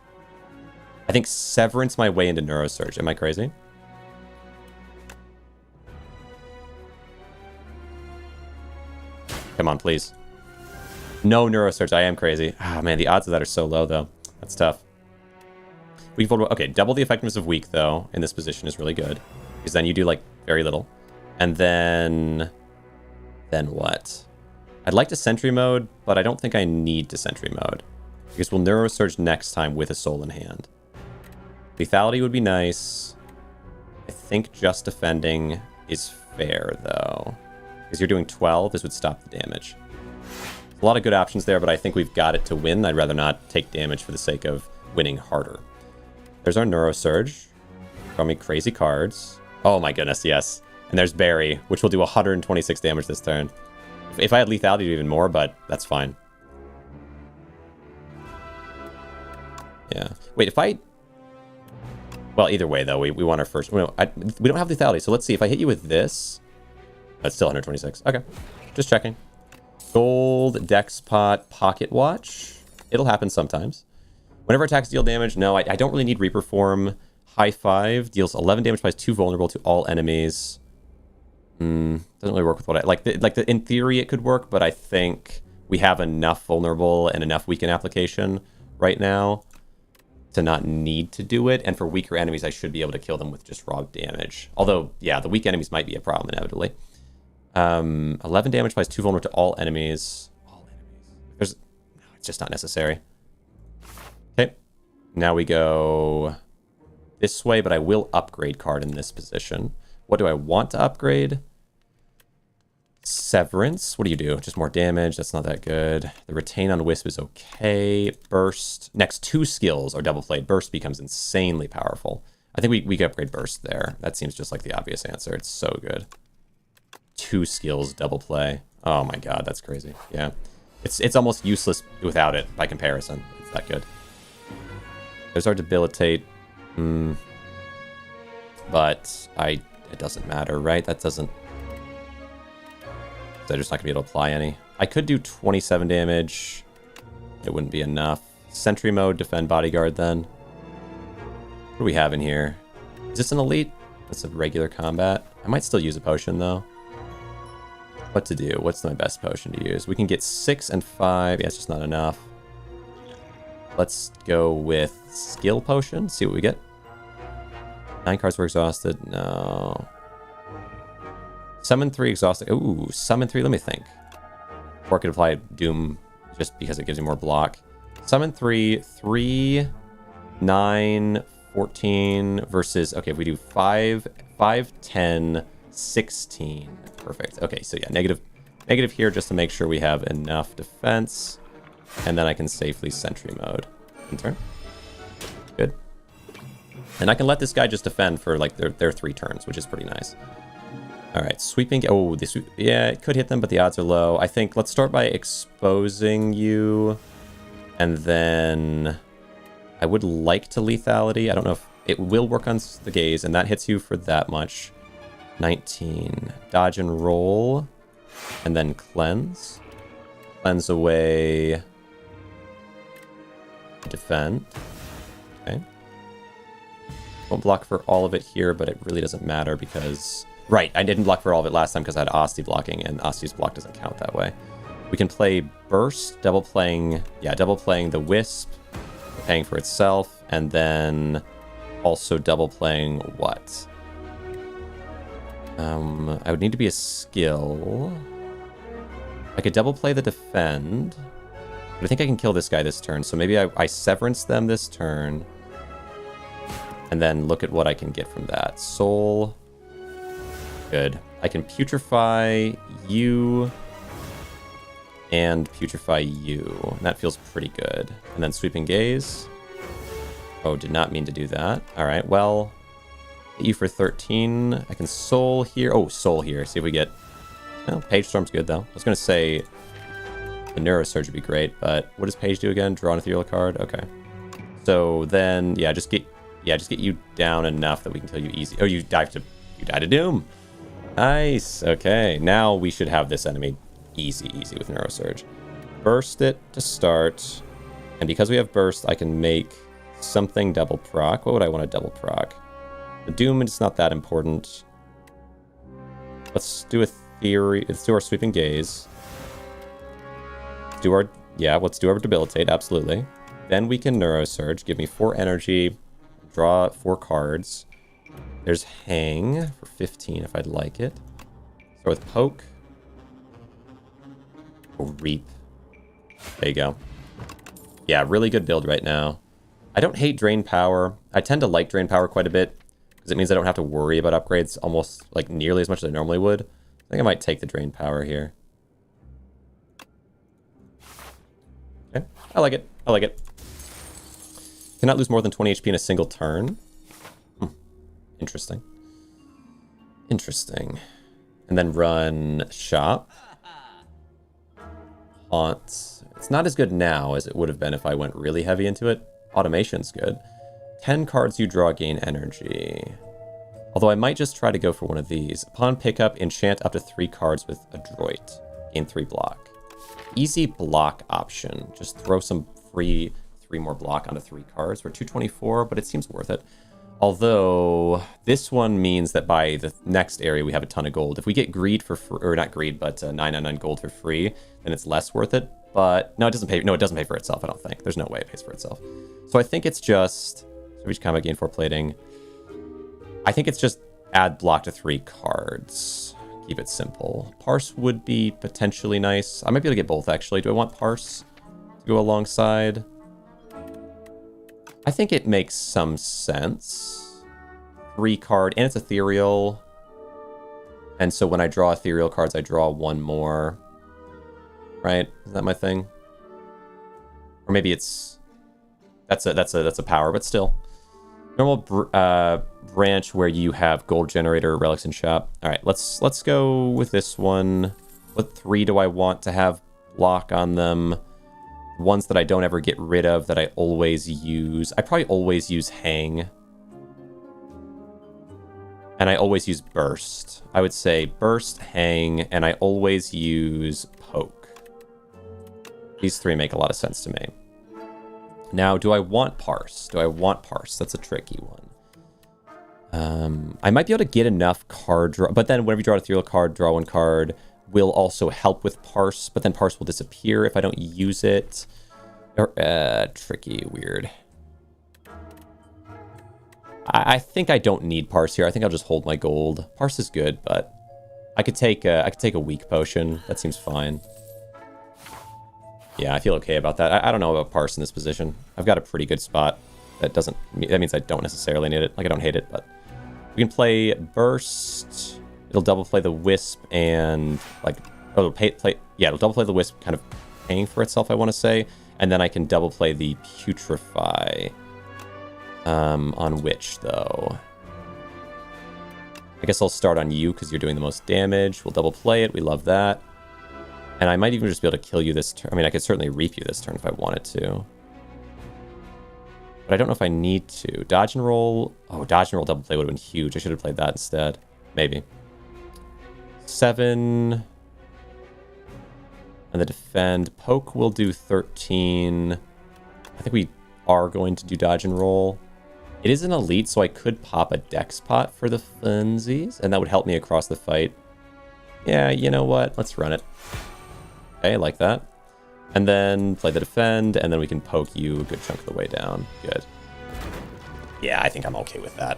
I think Severance my way into Neurosurge. Am I crazy? Come on, please. No Neurosurge. I am crazy. Ah, man, the odds of that are so low, though. That's tough. We can okay, double the effectiveness of weak, though, in this position is really good. Because then you do, like, very little. And then what? I'd like to Sentry Mode, but I don't think I need to Sentry Mode. Because we'll Neurosurge next time with a Soul in hand. Lethality would be nice. I think just defending is fair, though. Because you're doing 12, this would stop the damage. A lot of good options there, but I think we've got it to win. I'd rather not take damage for the sake of winning harder. There's our Neurosurge. Draw me crazy cards. Oh my goodness, yes. And there's Barry, which will do 126 damage this turn. If I had lethality, do even more, but that's fine. Yeah. Wait, if I... Well, either way, though, we want our first... We don't have lethality, so let's see. If I hit you with this... That's still 126. Okay. Just checking. Gold, Dex Pot, Pocket Watch. It'll happen sometimes. Whenever attacks deal damage, no, I don't really need Reaper Form. High Five deals 11 damage, applies 2 vulnerable to all enemies. Doesn't really work with what I... in theory, it could work, but I think we have enough vulnerable and enough weaken application right now to not need to do it. And for weaker enemies, I should be able to kill them with just raw damage. Although, yeah, the weak enemies might be a problem inevitably. 11 damage applies 2 vulnerable to all enemies. All enemies. No, it's just not necessary. Okay. Now we go this way, but I will upgrade card in this position. What do I want to upgrade? Severance. What do you do? Just more damage. That's not that good. The retain on Wisp is okay. Burst. Next 2 skills are double played. Burst becomes insanely powerful. I think we can upgrade Burst there. That seems just like the obvious answer. It's so good. 2 skills double play. Oh my god, that's crazy. Yeah. It's almost useless without it by comparison. It's that good. There's our debilitate. But it doesn't matter, right? That doesn't... They're just not going to be able to apply any. I could do 27 damage. It wouldn't be enough. Sentry mode, defend bodyguard then. What do we have in here? Is this an elite? That's a regular combat. I might still use a potion though. What to do? What's my best potion to use? We can get 6 and 5. Yeah, it's just not enough. Let's go with skill potion. See what we get. 9 cards were exhausted. No. Summon 3 exhausted. Ooh, summon 3. Let me think. Or I could apply Doom just because it gives you more block. Summon 3, 3, 9, 14 versus... Okay, if we do 5, 10, 16. Perfect. Okay, so yeah, negative here just to make sure we have enough defense. And then I can safely sentry mode. In turn. Good. And I can let this guy just defend for like their 3 turns, which is pretty nice. All right, sweeping. Oh, this. Yeah, it could hit them, but the odds are low. I think let's start by exposing you, and then I would like to lethality. I don't know if it will work on the gaze, and that hits you for that much. 19. Dodge and roll, and then cleanse. Cleanse away. Defend. Okay. Won't block for all of it here, but it really doesn't matter because... Right, I didn't block for all of it last time because I had Asti blocking, and Asti's block doesn't count that way. We can play Burst, double playing the Wisp, paying for itself, and then also double playing what? I would need to be a skill. I could double play the Defend, but I think I can kill this guy this turn, so maybe I Severance them this turn, and then look at what I can get from that. Soul... Good. I can putrefy you and putrefy you. And that feels pretty good. And then sweeping gaze. Oh, did not mean to do that. All right, well, hit you for 13. I can soul here. Oh, soul here. See if we get... Well, Page Storm's good, though. I was going to say the Neurosurge would be great, but what does Page do again? Draw an ethereal card? Okay. So then, yeah, just get you down enough that we can kill you easy. Oh, you die to Doom. Nice. Okay, now we should have this enemy easy with Neurosurge. Burst it to start. And because we have Burst, I can make something double proc. What would I want to double proc? The Doom is not that important. Let's do a theory. Let's do our Sweeping Gaze. Let's do our Debilitate, absolutely. Then we can Neurosurge, give me 4 energy, draw 4 cards. There's Hang for 15 if I'd like it. Start with Poke. Oh, Reap. There you go. Yeah, really good build right now. I don't hate Drain Power. I tend to like Drain Power quite a bit because it means I don't have to worry about upgrades almost like nearly as much as I normally would. I think I might take the Drain Power here. Okay, I like it. I like it. Cannot lose more than 20 HP in a single turn. Interesting. Interesting. And then run Shop. Haunt. It's not as good now as it would have been if I went really heavy into it. Automation's good. 10 cards you draw gain energy. Although I might just try to go for one of these. Upon pickup, enchant up to 3 cards with Adroit. Gain 3 block. Easy block option. Just throw some free 3 more block onto 3 cards. We're 224, but it seems worth it. Although, this one means that by the next area we have a ton of gold. If we get greed for free, or not greed, but 999 gold for free, then it's less worth it. But, no, it doesn't pay. No, it doesn't pay for itself, I don't think. There's no way it pays for itself. So I think it's just... Each combat gain 4 plating. I think it's just add block to 3 cards. Keep it simple. Parse would be potentially nice. I might be able to get both, actually. Do I want Parse to go alongside? I think it makes some sense. 3 card, and it's ethereal. And so when I draw ethereal cards, I draw 1 more. Right? Is that my thing? Or maybe it's... That's a power, but still. Normal branch where you have gold generator, relics, and shop. All right, let's go with this one. What 3 do I want to have block on them? Ones that I don't ever get rid of that I always use. I probably always use hang. And I always use burst. I would say burst, hang, and I always use poke. These 3 make a lot of sense to me. Now, do I want parse? Do I want parse? That's a tricky one. I might be able to get enough card draw, but then whenever you draw an ethereal card, draw 1 card will also help with parse, but then parse will disappear if I don't use it. Or, tricky, weird. I think I don't need parse here. I think I'll just hold my gold. Parse is good, but I could take a weak potion. That seems fine. Yeah, I feel okay about that. I don't know about parse in this position. I've got a pretty good spot. That means I don't necessarily need it. Like, I don't hate it, but we can play burst. It'll double play the wisp and like it'll double play the wisp, kind of paying for itself, I want to say, and then I can double play the putrefy. On which though? I guess I'll start on you because you're doing the most damage. We'll double play it. We love that. And I might even just be able to kill you this turn. I mean, I could certainly reap you this turn if I wanted to. But I don't know if I need to. Dodge and roll. Oh, dodge and roll double play would have been huge. I should have played that instead. Maybe. 7. And the defend. Poke will do 13. I think we are going to do dodge and roll. It is an elite, so I could pop a dex pot for the funsies, and that would help me across the fight. Yeah, you know what? Let's run it. Okay, I like that. And then play the defend, and then we can poke you a good chunk of the way down. Good. Yeah, I think I'm okay with that.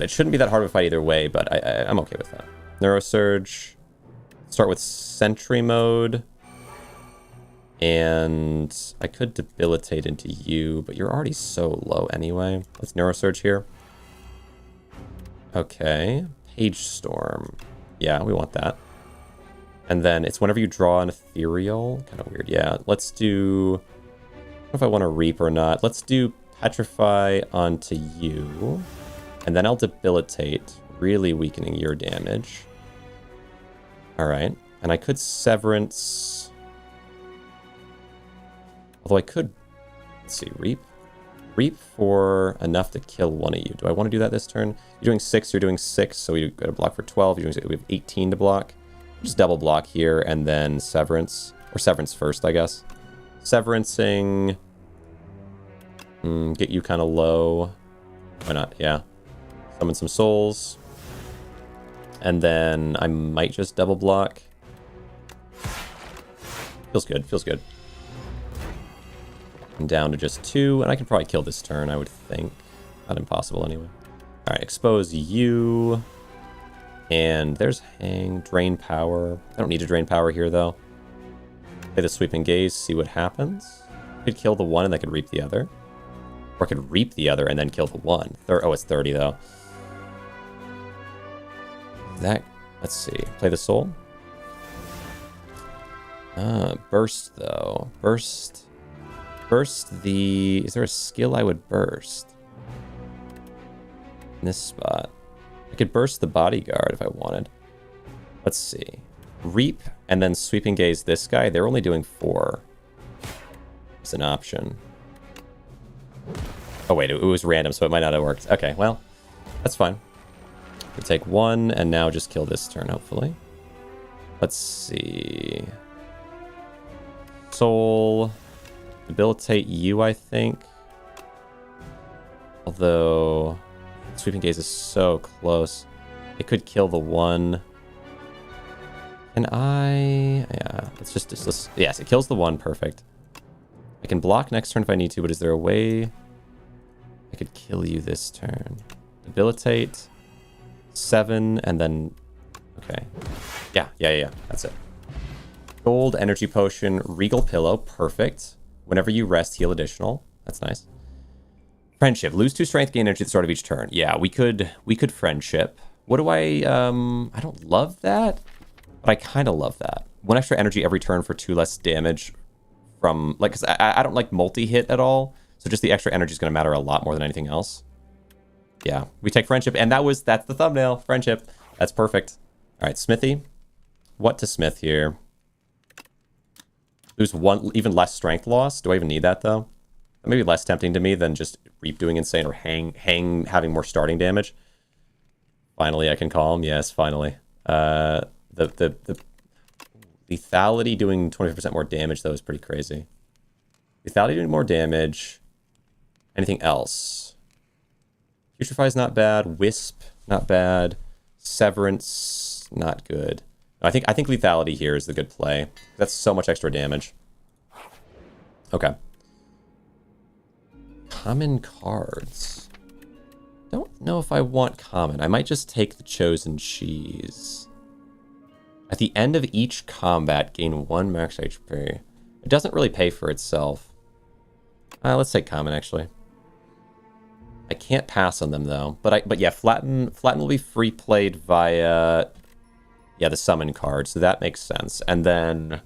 It shouldn't be that hard of a fight either way, but I'm okay with that. Neurosurge. Start with sentry mode. And I could debilitate into you, but you're already so low anyway. Let's Neurosurge here. Okay. Page Storm. Yeah, we want that. And then it's whenever you draw an ethereal. Kind of weird. Yeah, let's do... I don't know if I want to reap or not. Let's do Petrify onto you. And then I'll debilitate, really weakening your damage. Alright. And I could Severance... Although I could, let's see, reap. Reap for enough to kill one of you. Do I want to do that this turn? You're doing 6, you're doing 6, so we got to block for 12. We have 18 to block. Just double block here, and then Severance. Or Severance first, I guess. Severancing. Get you kind of low. Why not? Yeah. Summon some souls. And then I might just double block. Feels good, feels good. Down to just 2, and I can probably kill this turn, I would think. Not impossible anyway. Alright, expose you. And there's hang, drain power. I don't need to drain power here though. Play the sweeping gaze, see what happens. I could kill the one and I could reap the other. Or I could reap the other and then kill the one. Oh, it's 30 though. Let's see. Play the soul. Burst though. Burst the... Is there a skill I would burst? In this spot. I could burst the bodyguard if I wanted. Let's see. Reap and then sweeping gaze this guy. They're only doing 4. It's an option. Oh wait, it was random, so it might not have worked. Okay, well, that's fine. We take 1 and now just kill this turn, hopefully. Let's see. Soul... Debilitate you, I think. Although, Sweeping Gaze is so close. It could kill the one. And yeah, yes, it kills the one, perfect. I can block next turn if I need to, but is there a way I could kill you this turn? Debilitate, 7, and then, okay. Yeah, that's it. Gold, energy potion, regal pillow, perfect. Whenever you rest, heal additional. That's nice. Friendship, lose 2 strength, gain energy at the start of each turn. Yeah, we could friendship. What do I don't love that, but I kind of love that. 1 extra energy every turn for 2 less damage from, like, cause I don't like multi-hit at all. So just the extra energy is going to matter a lot more than anything else. Yeah, we take friendship, and that's the thumbnail, friendship. That's perfect. All right, smithy. What to smith here? Lose 1, even less strength loss. Do I even need that, though? That may be less tempting to me than just Reap doing insane or hang having more starting damage. Finally, I can call him. Yes, finally. The lethality doing 25% more damage, though, is pretty crazy. Lethality doing more damage. Anything else? Putrefy is not bad. Wisp, not bad. Severance, not good. I think lethality here is the good play. That's so much extra damage. Okay. Common cards. Don't know if I want common. I might just take the Chosen Cheese. At the end of each combat, gain 1 max HP. It doesn't really pay for itself. Let's take common, actually. I can't pass on them, though. But yeah, Flatten will be free played via... Yeah, the summon card, so that makes sense. And then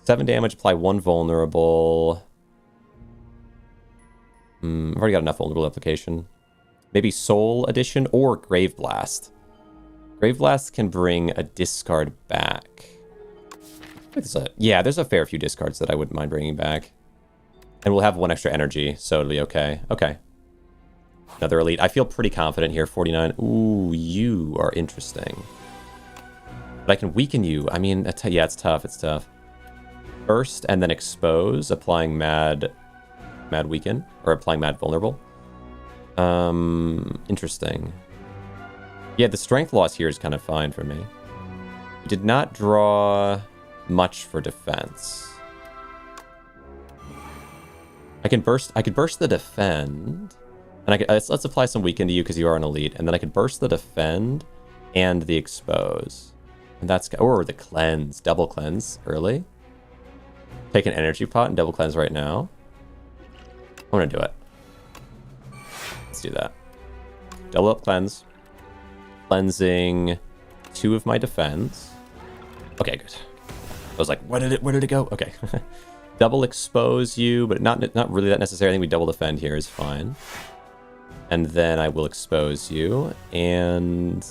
7 damage, apply 1 vulnerable. I've already got enough vulnerable application. Maybe Soul Edition or Grave Blast. Grave Blast can bring a discard back. Yeah, there's a fair few discards that I wouldn't mind bringing back. And we'll have 1 extra energy, so it'll be okay. Okay. Another elite. I feel pretty confident here. 49. Ooh, you are interesting. But I can weaken you. I mean, yeah, it's tough. It's tough. Burst and then expose, applying Mad Weaken, or applying Mad Vulnerable. Interesting. Yeah, the strength loss here is kind of fine for me. We did not draw much for defense. I could burst the defend, and let's apply some weaken to you because you are an elite, and then I could burst the defend and the expose. And that's, or the cleanse, double cleanse early. Take an energy pot and double cleanse right now. I'm gonna do it. Let's do that. Double up cleanse. Cleansing 2 of my defense. Okay, good. I was like, where did it go? Okay. Double expose you, but not really that necessary. I think we double defend here is fine. And then I will expose you, and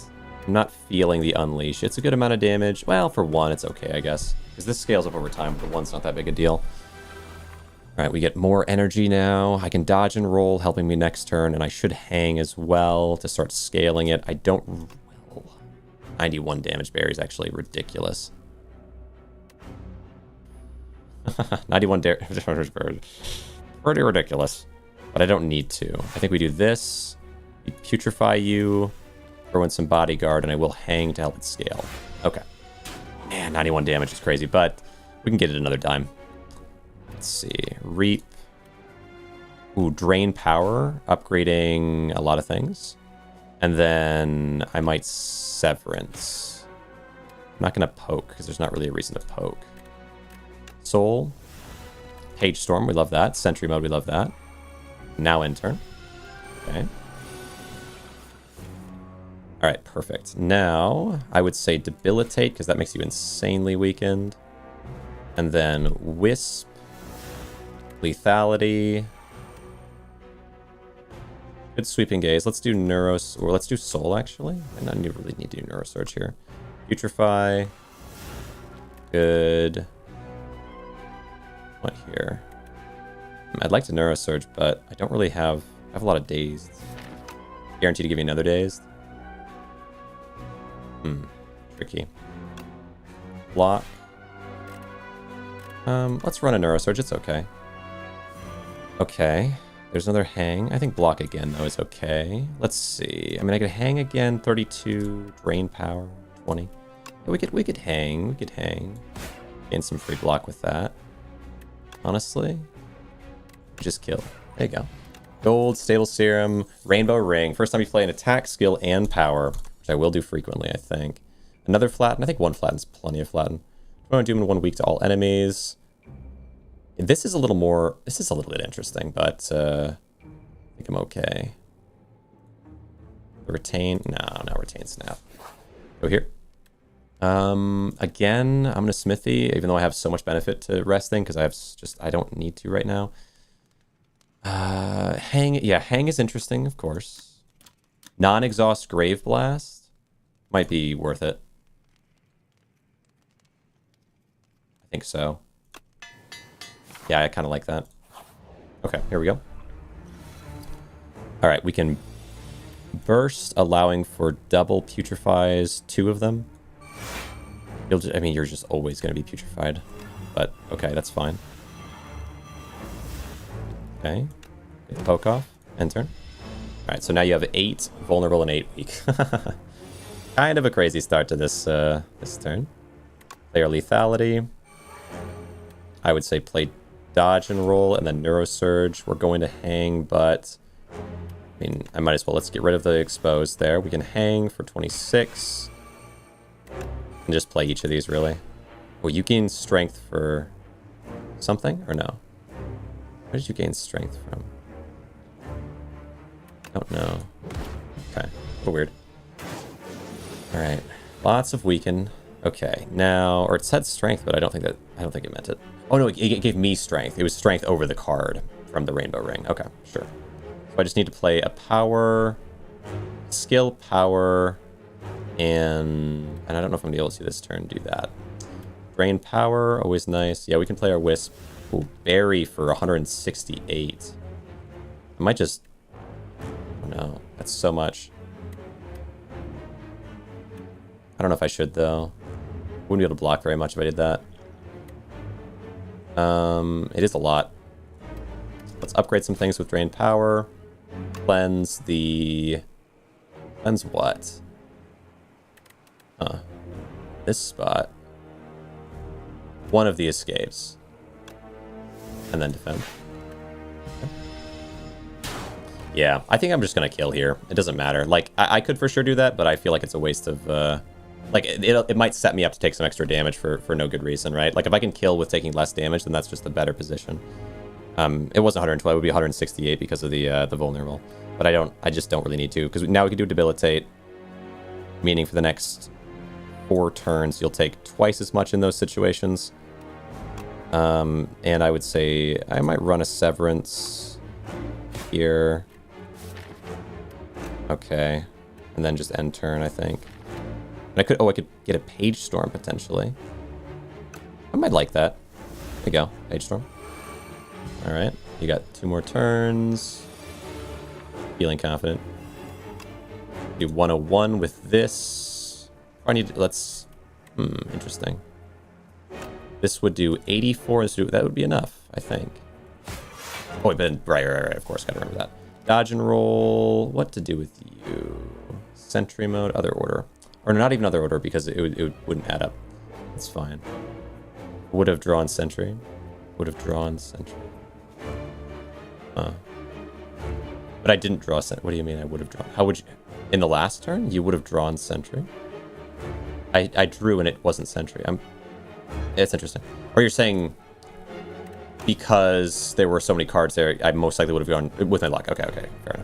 I'm not feeling the unleash. It's a good amount of damage. Well, for 1, it's okay, I guess. Because this scales up over time, but 1's not that big a deal. Alright, we get more energy now. I can dodge and roll, helping me next turn, and I should hang as well to start scaling it. I don't... Well, 91 damage berry is actually ridiculous. 91 damage berry. Pretty ridiculous. But I don't need to. I think we do this. We putrefy you. Throw in some bodyguard, and I will hang to help it scale. Okay. Man, 91 damage is crazy, but we can get it another time. Let's see. Reap. Ooh, drain power. Upgrading a lot of things. And then I might severance. I'm not going to poke, because there's not really a reason to poke. Soul. Page Storm, we love that. Sentry mode, we love that. Now end turn. Okay. Alright, perfect. Now, I would say Debilitate, because that makes you insanely weakened. And then Wisp. Lethality. Good Sweeping Gaze. Let's do or let's do Soul, actually. I don't really need to do Neurosurge here. Putrefy. Good. What here? I'd like to Neurosurge, but I don't really have... I have a lot of Dazed. Guaranteed to give you another Dazed. Tricky. Block. Let's run a Neurosurge. It's okay. Okay. There's another hang. I think block again, though, is okay. Let's see. I mean, I could hang again. 32, drain power, 20. Yeah, we could hang. We could hang. Gain some free block with that. Honestly. Just kill. There you go. Gold, stable serum, rainbow ring. First time you play an attack, skill, and power, which I will do frequently, I think. Another flatten. I think one flatten's plenty of flatten. Doom in 1 week to all enemies. This is a little more... This is a little bit interesting, but I think I'm okay. Retain... No, retain snap. Go here. Again, I'm gonna smithy, even though I have so much benefit to resting, because I don't need to right now. Hang is interesting, of course. Non-exhaust Grave Blast might be worth it. I think so. Yeah, I kind of like that. Okay, here we go. All right, we can burst, allowing for double putrefies, 2 of them. You're just always going to be putrefied, but okay, that's fine. Okay, get the poke off, end turn. All right, so now you have 8 vulnerable and 8 weak. Kind of a crazy start to this this turn. Player lethality. I would say play dodge and roll, and then neurosurge. We're going to hang, but I mean, I might as well. Let's get rid of the exposed there. We can hang for 26. And just play each of these, really. Oh, you gain strength for something, or no? Where did you gain strength from? I don't know. Okay, a weird. All right, lots of weaken. Okay, now, or it said strength, but I don't think it meant it. Oh no, it gave me strength. It was strength over the card from the rainbow ring. Okay, sure. So I just need to play a power, skill, power, and I don't know if I'm gonna be able to see this turn do that. Drain power, always nice. Yeah, we can play our wisp. Ooh, berry for 168. I might just... Oh no, that's so much. I don't know if I should, though. Wouldn't be able to block very much if I did that. It is a lot. Let's upgrade some things with drain power. Cleanse the... Cleanse what? This spot. One of the escapes. And then defend. Okay. Yeah, I think I'm just gonna kill here. It doesn't matter. Like, I could for sure do that, but I feel like it's a waste of, like, it might set me up to take some extra damage for no good reason, right? Like, if I can kill with taking less damage, then that's just a better position. It wasn't 112, it would be 168 because of the vulnerable. But I just don't really need to, because now we can do debilitate, meaning for the next 4 turns, you'll take twice as much in those situations. And I would say I might run a severance here. Okay. And then just end turn, I think. And I could get a page storm potentially. I might like that. There you go, page storm. All right, you got 2 more turns. Feeling confident. Do 101 with this. I need, let's, interesting. This would do 84, that would be enough, I think. Oh, but right, of course, gotta remember that. Dodge and roll, what to do with you? Sentry mode, other order. Or not even other order, because it wouldn't add up. It's fine. Would have drawn sentry. Would have drawn sentry. But I didn't draw sentry. What do you mean I would have drawn? How would you... In the last turn, you would have drawn sentry? I drew and it wasn't sentry. It's interesting. Or you're saying because there were so many cards there, I most likely would have gone with my luck. Okay, fair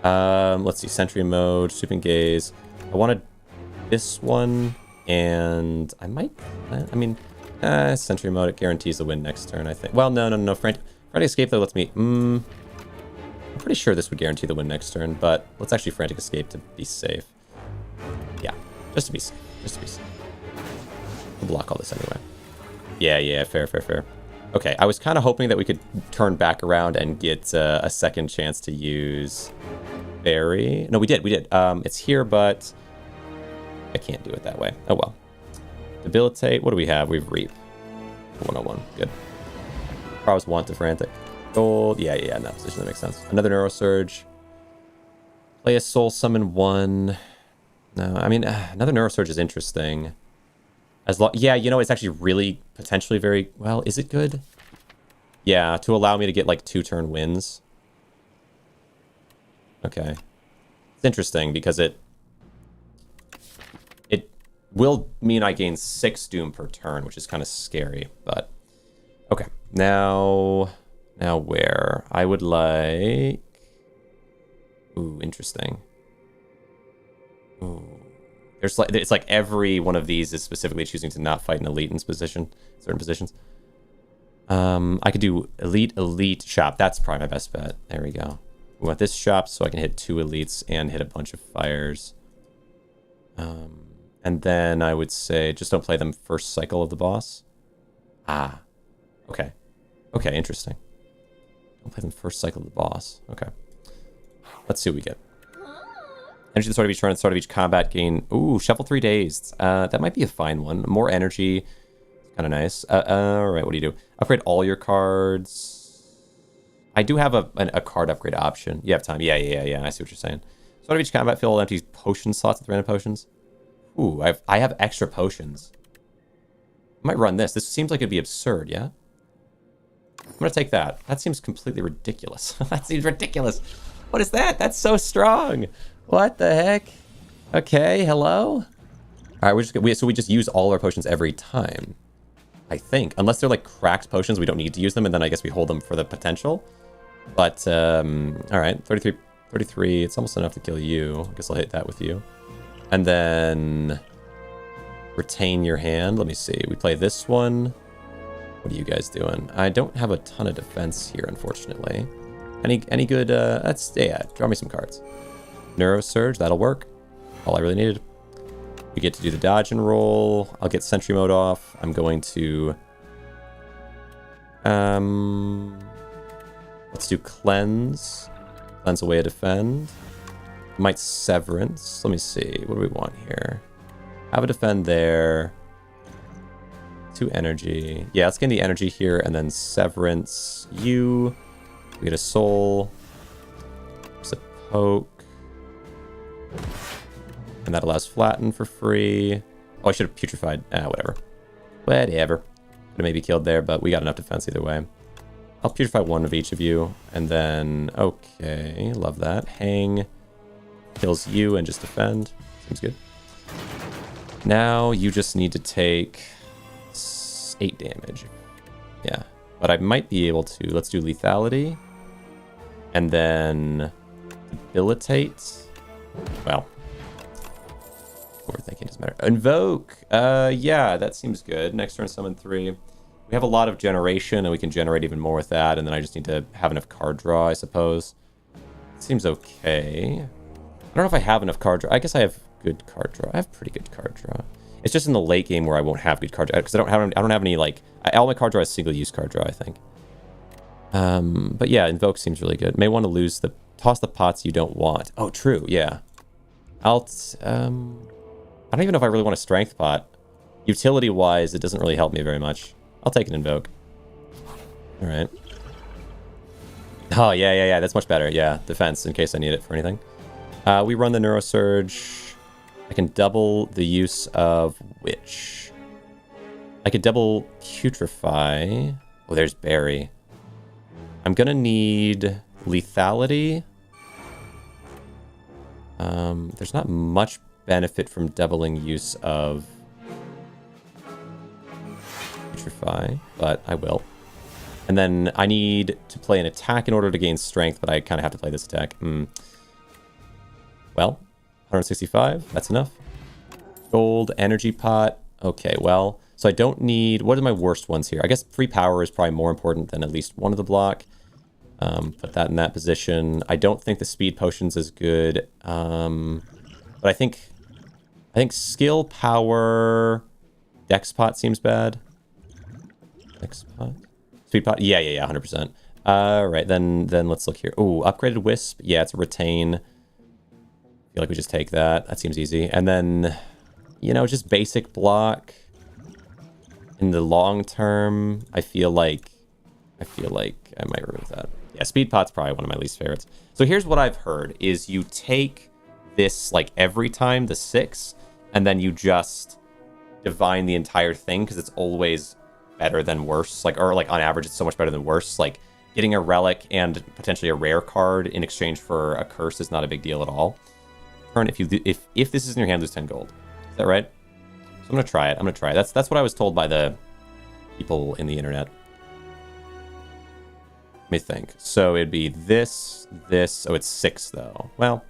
enough. Let's see, sentry mode, sweeping gaze. I wanted this one, and I might, sentry mode, it guarantees the win next turn, I think. Well, no. Frantic Escape, though, lets me, I'm pretty sure this would guarantee the win next turn, but let's actually Frantic Escape to be safe. Yeah, just to be safe. We'll block all this anyway. Yeah, fair. Okay, I was kind of hoping that we could turn back around and get a second chance to use Berry. No, we did. It's here, but I can't do it that way. Oh well. Debilitate. What do we have? We have Reap. 101. Good. Prowess want to Frantic. Gold. Yeah, in that position, that makes sense. Another Neurosurge. Play a Soul Summon 1. No, I mean, another Neurosurge is interesting. Yeah, you know, it's actually really potentially very... Well, is it good? Yeah, to allow me to get, like, 2-turn wins. Okay. It's interesting because it will mean I gain 6 Doom per turn, which is kind of scary, but... Okay, now where? I would like... Ooh, interesting. Ooh. It's like every one of these is specifically choosing to not fight an elite in certain positions. I could do elite shop. That's probably my best bet. There we go. We want this shop so I can hit 2 elites and hit a bunch of fires. And then I would say just don't play them first cycle of the boss. Ah. Okay. Okay, interesting. Don't play them first cycle of the boss. Okay. Let's see what we get. Energy at the start of each turn, at the start of each combat gain. Ooh, shuffle 3 days. That might be a fine one. More energy. Kind of nice. Alright, what do you do? Upgrade all your cards. I do have a card upgrade option. You have time. Yeah. I see what you're saying. Start of each combat, fill all empty potion slots with random potions. Ooh, I have extra potions. I might run this. This seems like it'd be absurd, yeah? I'm gonna take that. That seems completely ridiculous. That seems ridiculous. What is that? That's so strong. What the heck? Okay, hello? All right, so we just use all our potions every time, I think. Unless they're like cracked potions, we don't need to use them, and then I guess we hold them for the potential. But, all right, 33, it's almost enough to kill you. I guess I'll hit that with you. And then retain your hand. Let me see. We play this one. What are you guys doing? I don't have a ton of defense here, unfortunately. Any good, yeah, draw me some cards. Neurosurge, that'll work. All I really needed. We get to do the dodge and roll. I'll get sentry mode off. I'm going to... let's do cleanse. Cleanse away a defend. Might severance. Let me see. What do we want here? Have a defend there. 2 energy. Yeah, let's gain the energy here and then severance you. We get a soul. There's a poke. And that allows flatten for free. Oh, I should have putrefied. Whatever. Whatever. Could have maybe killed there, but we got enough defense either way. I'll putrefy one of each of you. And then, okay, love that. Hang. Kills you and just defend. Seems good. Now you just need to take 8 damage. Yeah. But I might be able to. Let's do lethality. And then debilitate. Well. Overthinking doesn't matter. Invoke. Yeah, that seems good. Next turn, summon 3. We have a lot of generation, and we can generate even more with that. And then I just need to have enough card draw, I suppose. Seems okay. I don't know if I have enough card draw. I guess I have good card draw. I have pretty good card draw. It's just in the late game where I won't have good card draw because I don't have any like all my card draw is single-use card draw, I think. But yeah, invoke seems really good. May want to toss the pots you don't want. Oh, true. Yeah. I don't even know if I really want a strength pot. Utility-wise, it doesn't really help me very much. I'll take an invoke. All right. Oh, yeah. That's much better. Yeah, defense in case I need it for anything. We run the Neurosurge. I can double the use of which? I could double putrefy. Oh, there's Berry. I'm gonna need lethality. There's not much benefit from doubling use of putrefy, but I will. And then I need to play an attack in order to gain strength, but I kind of have to play this attack. Well, 165, that's enough. Gold, energy pot. Okay, well, so I don't need... What are my worst ones here? I guess free power is probably more important than at least one of the block. Put that in that position. I don't think the speed potion's as good. But I think skill, power, dex pot seems bad. Dex pot? Speed pot? Yeah, 100%. Alright, then let's look here. Ooh, upgraded wisp. Yeah, it's a retain. I feel like we just take that. That seems easy. And then, you know, just basic block. In the long term, I feel like I might remove that. Yeah, speed pot's probably one of my least favorites. So here's what I've heard, is you take this, like, every time, the 6, and then you just divine the entire thing, because it's always better than worse. Like, or, like, on average, it's so much better than worse. Like, getting a relic and potentially a rare card in exchange for a curse is not a big deal at all. Turn, if this is in your hand, lose 10 gold. Is that right? So I'm gonna try it. I'm gonna try it. That's what I was told by the people in the internet. Let me think. So it'd be this. Oh, it's 6 though. Well,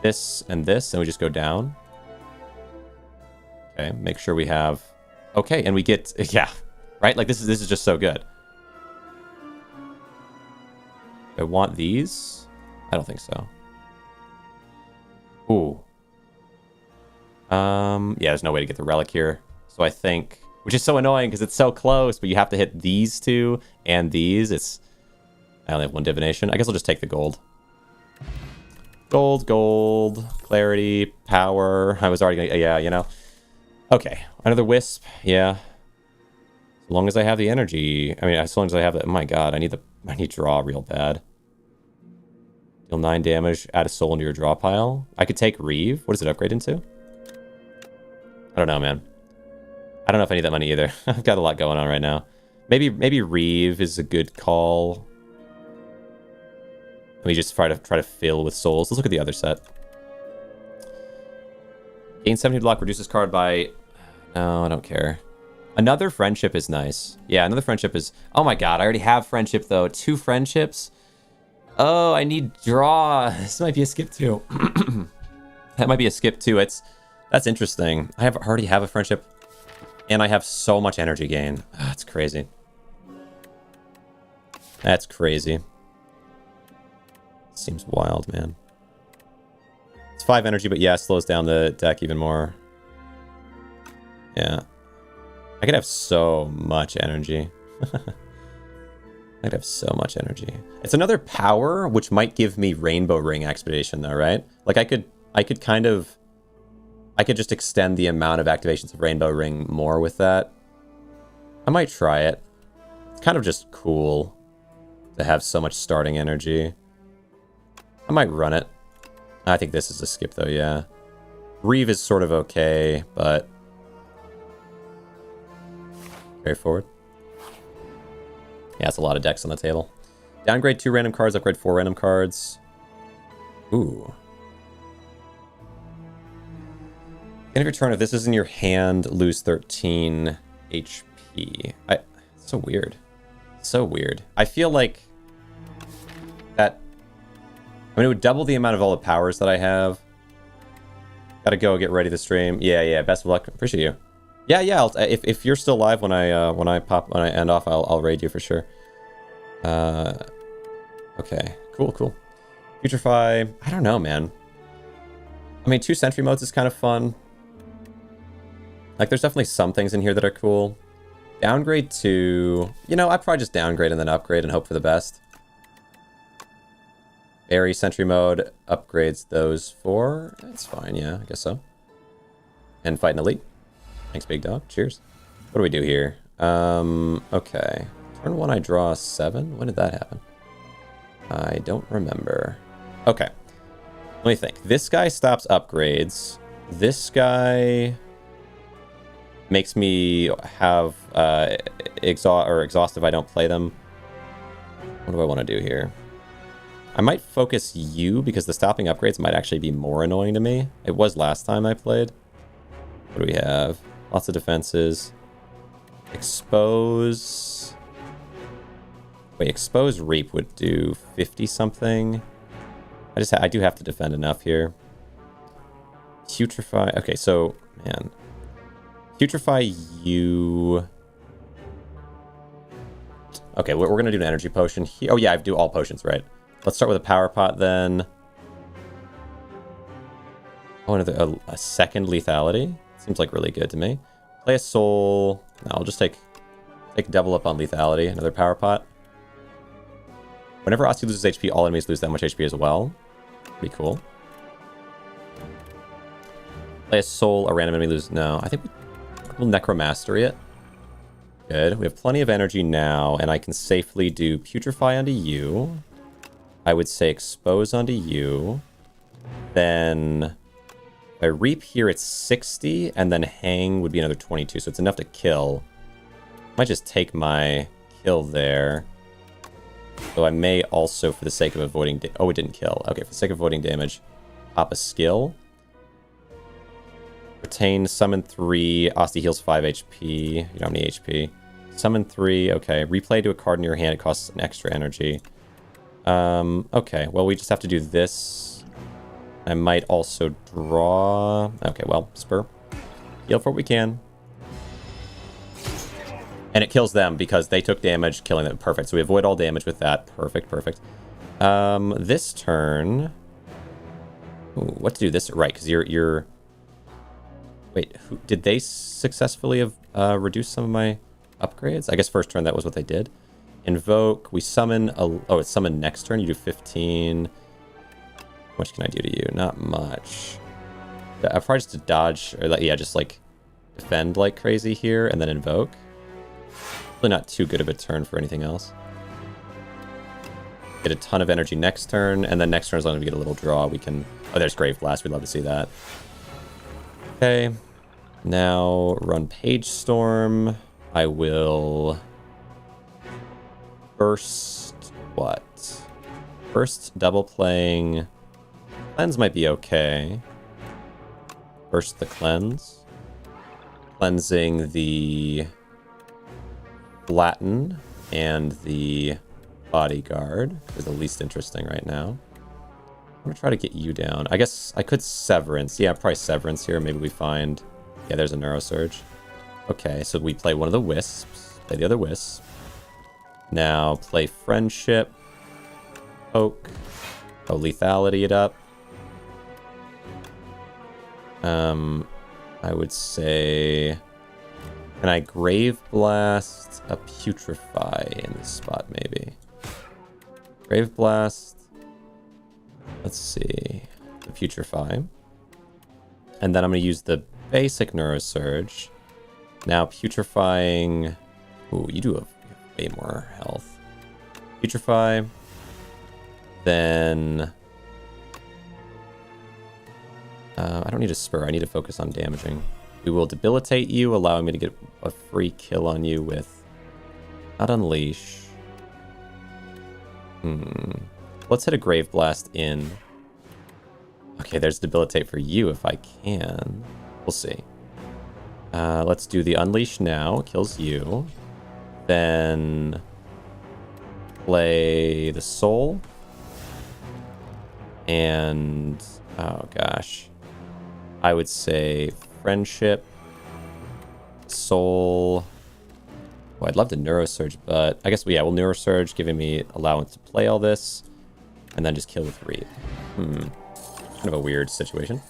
this, and we just go down. Okay, make sure we have. Okay, and we get, yeah, right. Like this is just so good. I want these. I don't think so. Ooh. Yeah, there's no way to get the relic here. So I think, which is so annoying because it's so close, but you have to hit these two and these. I only have 1 divination. I guess I'll just take the gold. Gold, clarity, power. I was already gonna, yeah, you know. Okay, another wisp, yeah. As long as I have the energy. I mean, as long as I have the, oh my god, I need draw real bad. Deal 9 damage, add a soul into your draw pile. I could take Reeve. What does it upgrade into? I don't know, man. I don't know if I need that money either. I've got a lot going on right now. Maybe Reeve is a good call. Let me just try to fill with souls. Let's look at the other set. Gain 70 block, reduces card by... No, I don't care. Another friendship is nice. Yeah, another friendship is... Oh my god, I already have friendship though. 2 friendships? Oh, I need draw. This might be a skip too. That might be a skip too. That's interesting. I already have a friendship. And I have so much energy gain. That's crazy. That's crazy. Seems wild, man. It's 5 energy, but yeah, slows down the deck even more. Yeah. I could have so much energy. I'd have so much energy. It's another power, which might give me Rainbow Ring Expedition, though, right? Like, I could just extend the amount of activations of Rainbow Ring more with that. I might try it. It's kind of just cool to have so much starting energy. I might run it. I think this is a skip, though, yeah. Reeve is sort of okay, but... Very forward. Yeah, it's a lot of decks on the table. Downgrade 2 random cards, upgrade 4 random cards. Ooh. End of your turn, if this is in your hand, lose 13 HP. It's so weird. So weird. I feel like that... I mean, it would double the amount of all the powers that I have. Gotta go get ready to stream. Yeah, best of luck. Appreciate you. Yeah. If you're still live when I end off, I'll raid you for sure. Okay, cool. Putrefy. I don't know, man. I mean, 2 sentry modes is kind of fun. Like, there's definitely some things in here that are cool. Downgrade 2. You know, I'd probably just downgrade and then upgrade and hope for the best. Airy sentry mode upgrades those 4. That's fine, yeah, I guess so. And fight an elite. Thanks, big dog. Cheers. What do we do here? Okay. Turn 1, I draw 7. When did that happen? I don't remember. Okay. Let me think. This guy stops upgrades. This guy makes me have exhaust if I don't play them. What do I want to do here? I might focus you because the stopping upgrades might actually be more annoying to me. It was last time I played. What do we have? Lots of defenses. Expose. Wait, expose reap would do 50 something. I do have to defend enough here. Putrefy. Okay, so man, putrefy you. Okay, we're gonna do an energy potion here. Oh yeah, I do all potions, right? Let's start with a power pot then. Oh, another a second lethality. Seems like really good to me. Play a soul. No, I'll just take double up on lethality. Another power pot. Whenever Asti loses HP, all enemies lose that much HP as well. Pretty cool. Play a soul, a random enemy loses. No, I think we'll Necromastery it. good. We have plenty of energy now, and I can safely do Putrefy onto you. I would say Expose onto you. Then if I Reap here, it's 60, and then Hang would be another 22, so it's enough to kill. Might just take my kill there. So I may also, for the sake of avoiding... Oh, it didn't kill. Okay, for the sake of avoiding damage, pop a skill. Retain, summon 3. Asti heals 5 HP. You don't have any HP. Summon 3. Okay, replay to a card in your hand. It costs an extra energy. Okay, well, we just have to do this. I might also draw... Okay, well, Spur. Heal for what we can. And it kills them because they took damage, killing them. Perfect. So we avoid all damage with that. Perfect, perfect. This turn... Ooh, what to do this? Right, because you're... Wait, did they successfully have reduced some of my upgrades? I guess first turn that was what they did. Invoke. We summon... Oh, it's summoned next turn. You do 15. How much can I do to you? Not much. I'll probably just dodge... Or yeah, just like defend like crazy here and then invoke. Really not too good of a turn for anything else. Get a ton of energy next turn, and then next turn, as long as we get a little draw, we can... Oh, there's Grave Blast. We'd love to see that. Okay. Now, run Page Storm. I will... Burst... What? Burst double playing... Cleanse might be okay. Burst the Cleanse. Cleansing the... Flatten and the Bodyguard is the least interesting right now. I'm gonna try to get you down. I guess I could Severance. Yeah, probably Severance here. Maybe we find... Yeah, there's a Neurosurge. Okay, so we play one of the Wisps. Play the other Wisp. Now play Friendship. Poke. Oh, Lethality it up. I would say... Can I Grave Blast a Putrefy in this spot, maybe? Grave Blast. Let's see. The Putrefy. And then I'm going to use the basic Neurosurge. Now Putrefying... Ooh, you do have way more health. Putrefy. Then... I don't need a Spur. I need to focus on damaging. We will debilitate you, allowing me to get a free kill on you with... Not Unleash. Let's hit a Grave Blast in. Okay, there's debilitate for you if I can. We'll see. Let's do the Unleash now. Kills you. Then... Play the Soul. And... Oh, gosh. I would say... Friendship, Soul. Oh, I'd love to Neurosurge, but I guess, yeah, we'll Neurosurge, giving me allowance to play all this, and then just kill with Reap. Kind of a weird situation.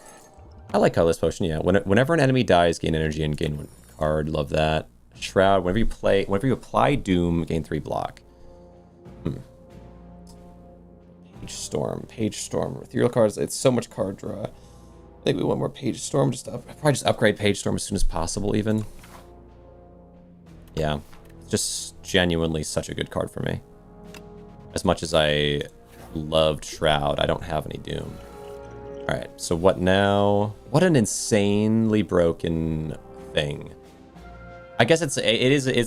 I like Colorless Potion, yeah. Whenever an enemy dies, gain energy and gain 1 card. Love that. Shroud, whenever you apply Doom, gain 3 block. Page Storm. Ethereal cards, it's so much card draw. Maybe one more Page Storm, probably just upgrade Page Storm as soon as possible, even. Yeah, just genuinely such a good card for me. As much as I loved Shroud, I don't have any Doom. Alright, so what now? What an insanely broken thing. I guess it's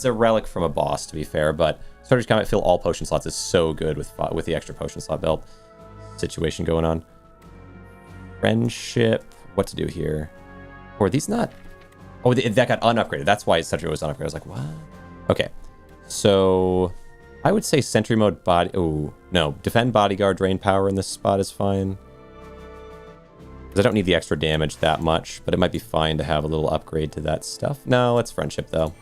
a relic from a boss, to be fair, but Starter's Combat fill all potion slots is so good with the extra potion slot belt situation going on. Friendship. What to do here? Or are these not... Oh, that got unupgraded. That's why Sentry was unupgraded. I was like, what? Okay. So, I would say Sentry Mode body... Oh, no. Defend Bodyguard, drain power in this spot is fine. Because I don't need the extra damage that much, but it might be fine to have a little upgrade to that stuff. No, let's Friendship, though.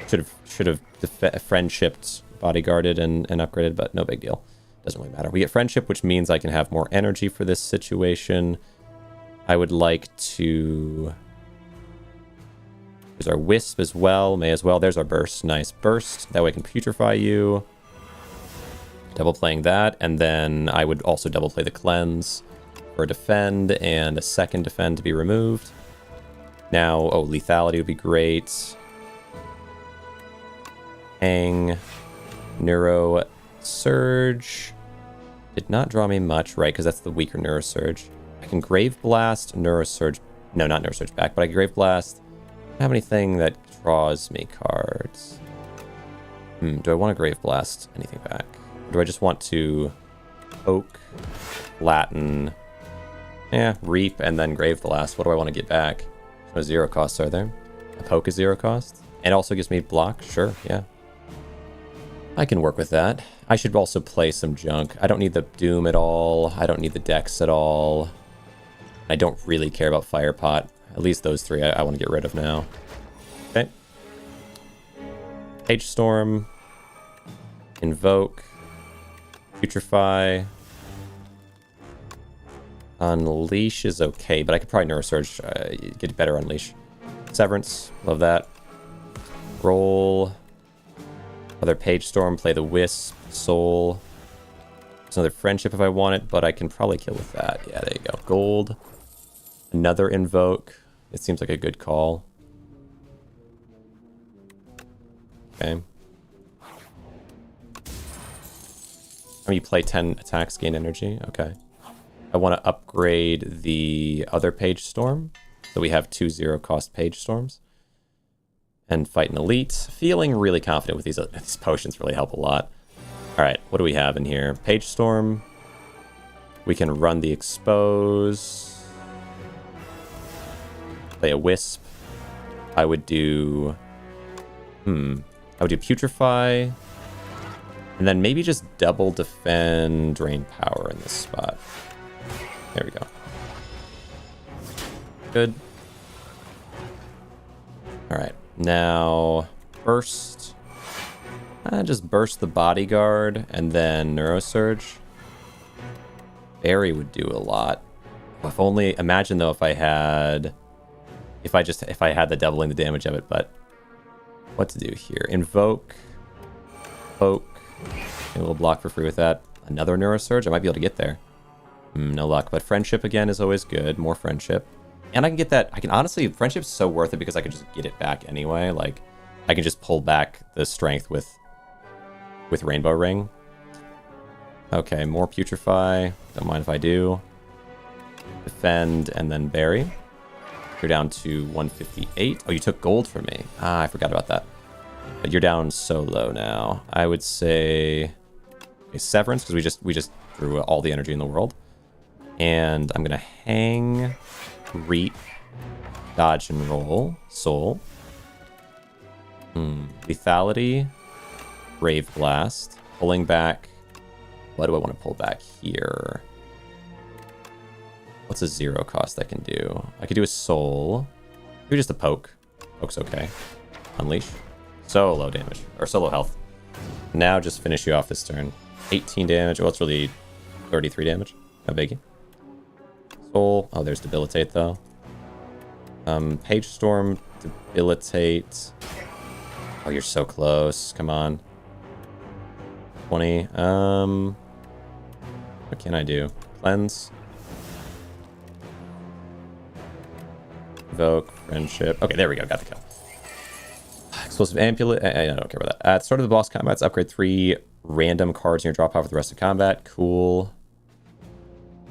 Should have Friendshipped, Bodyguarded, and upgraded, but no big deal. Doesn't really matter. We get Friendship, which means I can have more energy for this situation. I would like to... There's our Wisp as well. May as well. There's our Burst. Nice. Burst. That way I can Putrefy you. Double playing that. And then I would also double play the Cleanse for Defend and a second Defend to be removed. Now, oh, Lethality would be great. Hang. Neuro Surge. Did not draw me much, right? Because that's the weaker Neuro Surge. I can Grave Blast, Neuro Surge. No, not Neuro Surge back, but I can Grave Blast. I don't have anything that draws me cards. Do I want to Grave Blast anything back? Or do I just want to Poke, Latin, Reap, and then Grave Blast? What do I want to get back? No 0 costs are there? A Poke is 0 cost. And also gives me block? Sure, yeah. I can work with that. I should also play some junk. I don't need the Doom at all. I don't need the Dex at all. I don't really care about Firepot. At least those 3 I want to get rid of now. Okay. Page Storm. Invoke. Putrefy. Unleash is okay, but I could probably Neurosurge, get better Unleash. Severance, love that. Roll. Another Page Storm, play the Wisp, Soul. There's another Friendship if I want it, but I can probably kill with that. Yeah, there you go. Gold. Another Invoke. It seems like a good call. Okay. You play 10 attacks, gain energy. Okay. I want to upgrade the other Page Storm. So we have 2 0-cost Page Storms. And fight an Elite. Feeling really confident with these potions really help a lot. Alright, what do we have in here? Page Storm. We can run the Expose. Play a Wisp. I would do... I would do Putrefy. And then maybe just double defend Drain Power in this spot. There we go. Good. Alright, now Burst. Just Burst the Bodyguard and then Neurosurge. Barry would do a lot. If only, imagine though if I had the doubling the damage of it, but what to do here? Invoke, Poke, a little block for free with that. Another Neurosurge, I might be able to get there. No luck, but Friendship again is always good. More Friendship. And I can get that, honestly, Friendship's so worth it because I can just get it back anyway. Like, I can just pull back the strength with Rainbow Ring. Okay, more Putrefy. Don't mind if I do. Defend, and then Bury. You're down to 158. Oh, you took gold from me. I forgot about that. But you're down so low now. I would say a Severance, because we just drew all the energy in the world. And I'm going to hang, Reap, dodge and roll, Soul. Lethality, Brave Blast, pulling back. What do I want to pull back here? What's a 0 cost I can do? I could do a Soul. Maybe just a Poke. Poke's okay. Unleash. So low damage, or so low health. Now just finish you off this turn. 18 damage. Well, it's really 33 damage. No biggie. Soul. Oh, there's Debilitate, though. Page Storm, Debilitate. Oh, you're so close. Come on. 20. What can I do? Cleanse. Evoke. Friendship. Okay, there we go. Got the kill. Explosive Amulet. I don't care about that. At the start of the boss combats, upgrade 3 random cards in your draw pile for the rest of combat. Cool.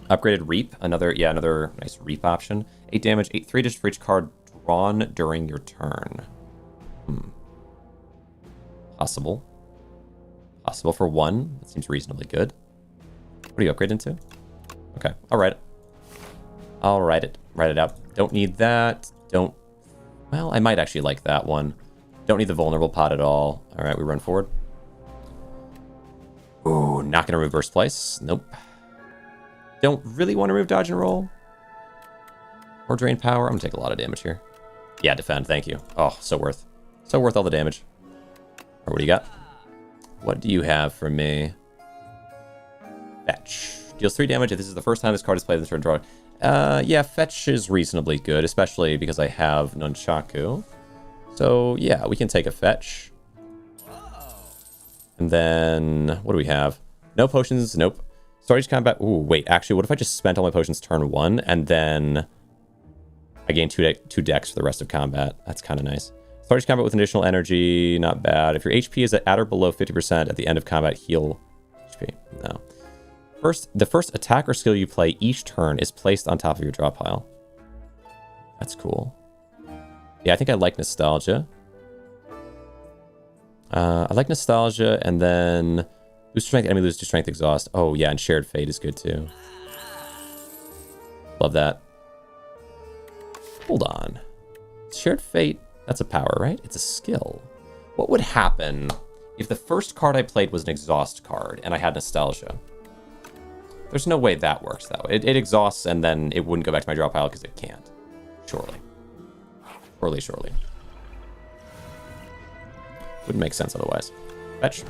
Upgraded Reap. Another nice Reap option. 8 damage, 3 just for each card drawn during your turn. Possible. Possible for 1. That seems reasonably good. What do you upgrade into? Okay, I'll write it. I'll write it. Write it out. Don't need that. Well, I might actually like that one. Don't need the vulnerable pot at all. All right, we run forward. Ooh, not going to reverse place. Nope. Don't really want to remove dodge and roll. Or drain power. I'm going to take a lot of damage here. Yeah, defend. Thank you. Oh, so worth. So worth all the damage. Or what do you got? What do you have for me? Fetch. Deals 3 damage if this is the first time this card is played in the turn draw. Yeah, Fetch is reasonably good, especially because I have Nunchaku. So, yeah, we can take a Fetch. And then, what do we have? No potions, nope. Storage combat, ooh, wait, actually, what if I just spent all my potions turn 1, and then I gain 2 decks for the rest of combat? That's kind of nice. Starts combat with additional energy, not bad. If your HP is at or below 50% at the end of combat, heal HP. No. The first attack or skill you play each turn is placed on top of your draw pile. That's cool. Yeah, I think I like Nostalgia. I like Nostalgia, and then lose strength, enemy lose to strength, exhaust. Oh yeah, and Shared Fate is good too. Love that. Hold on. Shared Fate, that's a power, right? It's a skill. What would happen if the first card I played was an exhaust card and I had Nostalgia? There's no way that works that way. It exhausts and then it wouldn't go back to my draw pile because it can't. Surely. Surely. Wouldn't make sense otherwise. Fetch.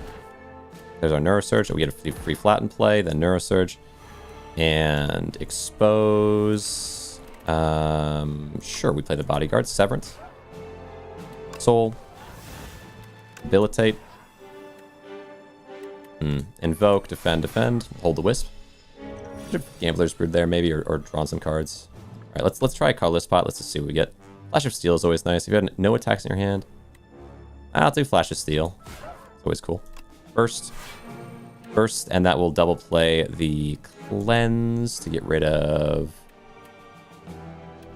There's our Neurosurge. We get a free flatten play, then Neurosurge. And expose. Sure, we play the Bodyguard. Severance. Soul. Debilitate. Invoke, defend. Hold the Wisp. Gambler's Brood there, maybe, or drawn some cards. All right, let's try a colorless spot. Let's just see what we get. Flash of Steel is always nice. If you had no attacks in your hand, I'll do Flash of Steel. It's always cool. Burst, and that will double play the Cleanse to get rid of...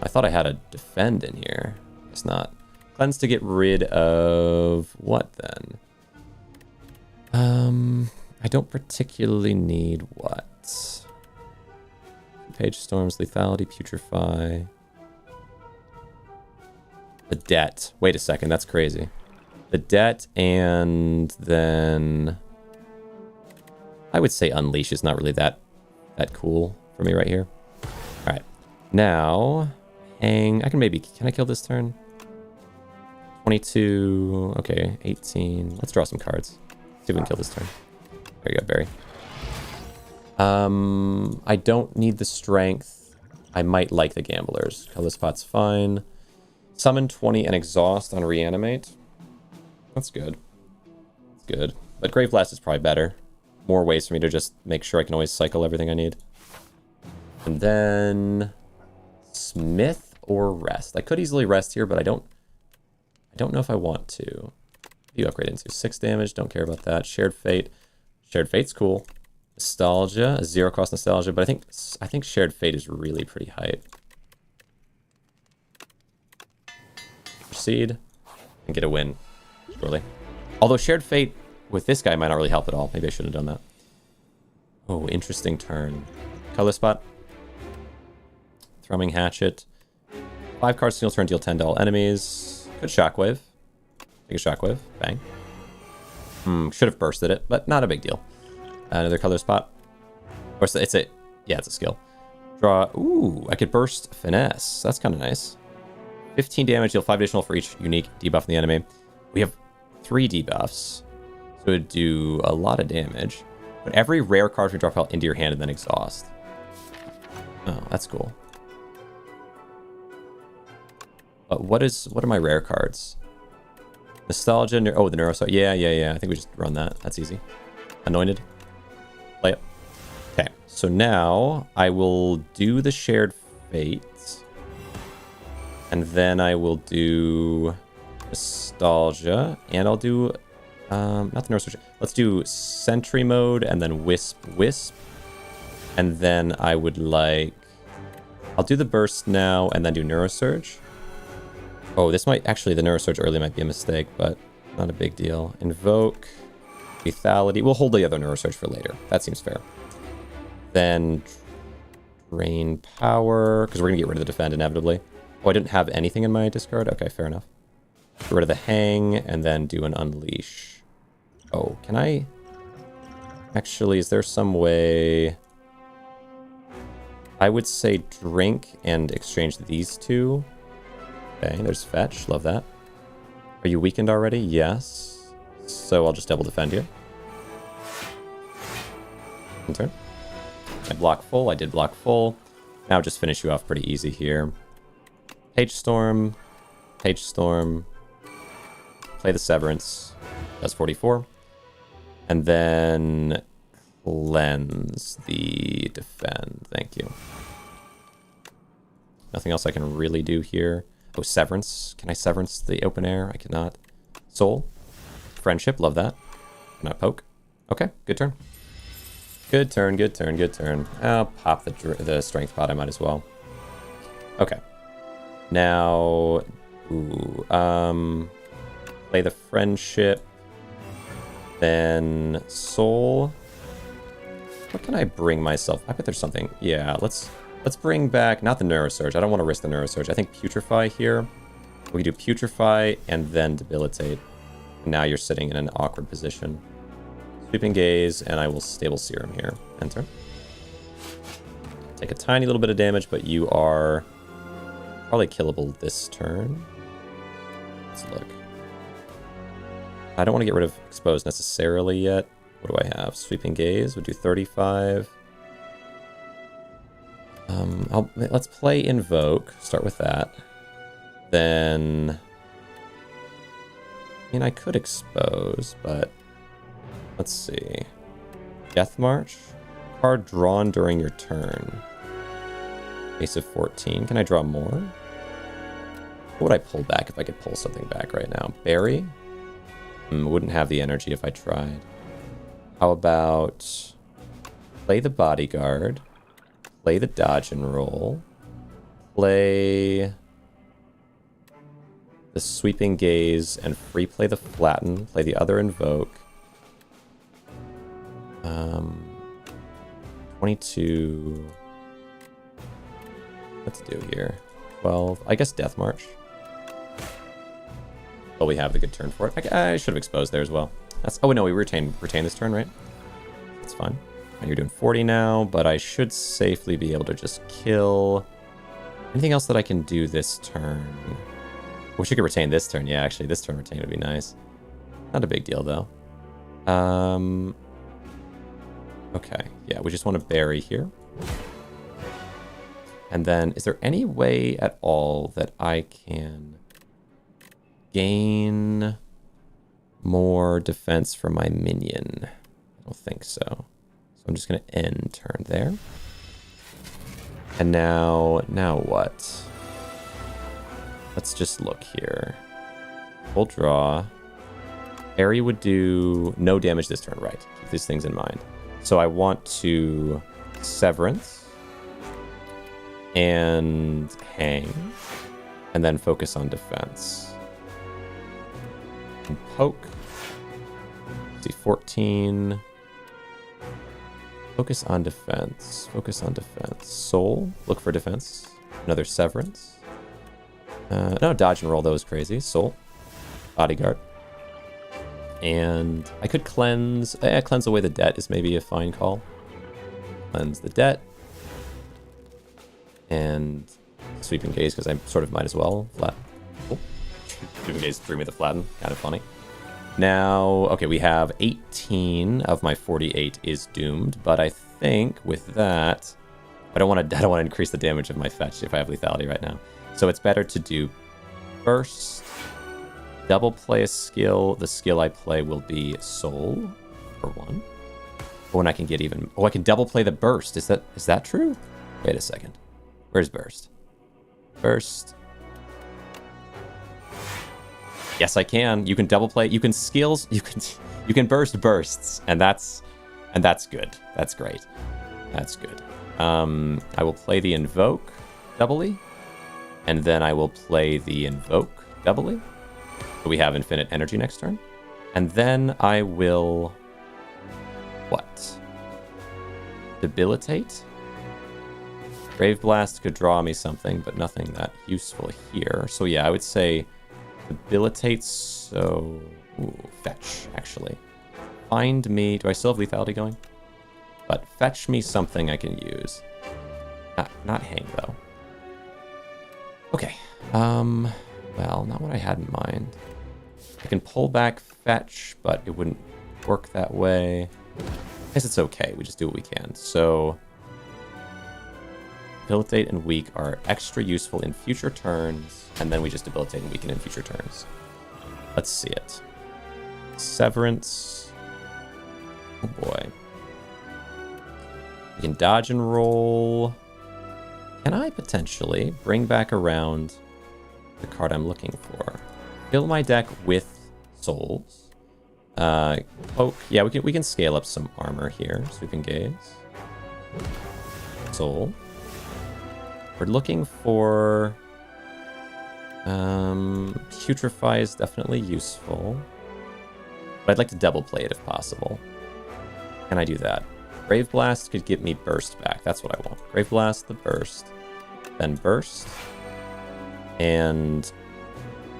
I thought I had a Defend in here. It's not. Cleanse to get rid of... what then? I don't particularly need what? Page Storms, Lethality, Putrefy. The Debt. Wait a second, that's crazy. The Debt, and then... I would say Unleash is not really that cool for me right here. Alright. Now, Hang. I can maybe... Can I kill this turn? 22... Okay, 18. Let's draw some cards. See if we can kill this turn. There you go, Barry. I don't need the strength. I might like the gamblers. Color spot's fine. Summon 20 and exhaust on reanimate. That's good. That's good. But Grave Blast is probably better. More ways for me to just make sure I can always cycle everything I need. And then Smith or Rest. I could easily rest here, but I don't know if I want to. You upgrade into 6 damage. Don't care about that. Shared Fate. Shared Fate's cool. Nostalgia, a 0 cost Nostalgia, but I think Shared Fate is really pretty hype. Proceed and get a win, surely. Although Shared Fate with this guy might not really help at all. Maybe I should have done that. Oh, interesting turn. Color spot. Thrumming Hatchet. 5 cards single turn, deal 10 to all enemies. Good Shockwave. Take a Shockwave. Bang. Should have bursted it, but not a big deal. Another color spot. Or it's a skill. Draw. Ooh, I could burst Finesse. That's kind of nice. 15 damage, deal 5 additional for each unique debuff in the enemy. We have 3 debuffs, so it would do a lot of damage. But every rare card from your draw pile into your hand and then exhaust. Oh, that's cool. But what are my rare cards? Nostalgia. Oh, the Neuro. Yeah. I think we just run that. That's easy. Anointed. Play it. Okay, so now I will do the Shared Fate. And then I will do Nostalgia. And I'll do... not the Neurosurge. Let's do Sentry Mode and then Wisp. And then I would like... I'll do the Burst now and then do Neurosurge. Oh, this might... Actually, the Neurosurge early might be a mistake, but not a big deal. Invoke... Lethality. We'll hold the other Neurosurge for later. That seems fair. Then Drain Power, because we're going to get rid of the Defend inevitably. Oh, I didn't have anything in my discard? Okay, fair enough. Get rid of the Hang, and then do an Unleash. Oh, can I... Actually, is there some way... I would say drink and exchange these two. Okay, there's Fetch. Love that. Are you weakened already? Yes. So I'll just double defend here. Turn. I block full. I did block full. Now just finish you off pretty easy here. Page Storm. Page Storm. Play the Severance. That's 44. And then cleanse the defend. Thank you. Nothing else I can really do here. Oh, Severance. Can I Severance the open air? I cannot. Soul. Friendship. Love that. Cannot poke. Okay, good turn. Good turn, good turn, good turn. I'll pop the strength pot. I might as well. Okay. Now, play the friendship. Then soul. What can I bring myself? I bet there's something. Yeah, let's bring back, not the Neurosurge. I don't want to risk the Neurosurge. I think Putrefy here. We do Putrefy and then Debilitate. Now you're sitting in an awkward position. Sweeping Gaze, and I will Stable Serum here. Enter. Take a tiny little bit of damage, but you are probably killable this turn. Let's look. I don't want to get rid of Exposed necessarily yet. What do I have? Sweeping Gaze would do 35. Let's play Invoke. Start with that. Then, I mean, I could Expose, but let's see. Death March. Card drawn during your turn. Ace of 14. Can I draw more? What would I pull back if I could pull something back right now? Berry? Wouldn't have the energy if I tried. How about play the Bodyguard, play the Dodge and Roll, play the Sweeping Gaze, and free play the Flatten, play the other Invoke. 22. Let's do here. 12. I guess Death March. Well, we have the good turn for it. I should have exposed there as well. Oh no, we retain this turn, right? That's fine. And you're doing 40 now, but I should safely be able to just kill. Anything else that I can do this turn? I wish you could retain this turn. Yeah, actually, this turn retain would be nice. Not a big deal though. Okay, yeah, we just want to bury here. And then, is there any way at all that I can gain more defense from my minion? I don't think so. So I'm just going to end turn there. And now what? Let's just look here. Full draw. Airy would do no damage this turn, right? Keep these things in mind. So I want to Severance and hang, and then focus on defense. And poke. Let's see, 14. Focus on defense. Focus on defense. Soul. Look for defense. Another Severance. No, dodge and roll. That was crazy. Soul. Bodyguard. And I could cleanse. Cleanse away the debt is maybe a fine call. Cleanse the debt. And Sweeping Gaze, because I sort of might as well. Flat. Oh. Sweeping Gaze threw me the flatten. Kind of funny. Now, okay, we have 18 of my 48 is doomed, but I think with that, I don't want to increase the damage of my fetch if I have lethality right now. So it's better to do burst, double play a skill. The skill I play will be soul for 1. But when I can get even, I can double play the burst. Is that true? Wait a second. Where's burst? Burst. Yes, I can. You can double play. You can skills. You can burst bursts, and that's good. That's great. That's good. I will play the invoke doubly, and then I will play the invoke doubly. So we have infinite energy next turn, and then I will what? Debilitate. Grave Blast could draw me something, but nothing that useful here. So yeah, I would say debilitate. So fetch, actually. Find me. Do I still have lethality going? But fetch me something I can use. Not hang though. Okay. Well, not what I had in mind. I can pull back fetch, but it wouldn't work that way. I guess it's okay. We just do what we can. So debilitate and weak are extra useful in future turns, and then we just debilitate and weaken in future turns. Let's see it. Severance. Oh boy. We can dodge and roll. Can I potentially bring back around the card I'm looking for. Fill my deck with souls. Poke. Yeah, we can scale up some armor here. Sweeping Gaze. Soul. We're looking for... Putrefy is definitely useful. But I'd like to double play it if possible. Can I do that? Grave Blast could get me burst back. That's what I want. Grave Blast, the burst. Then burst. And...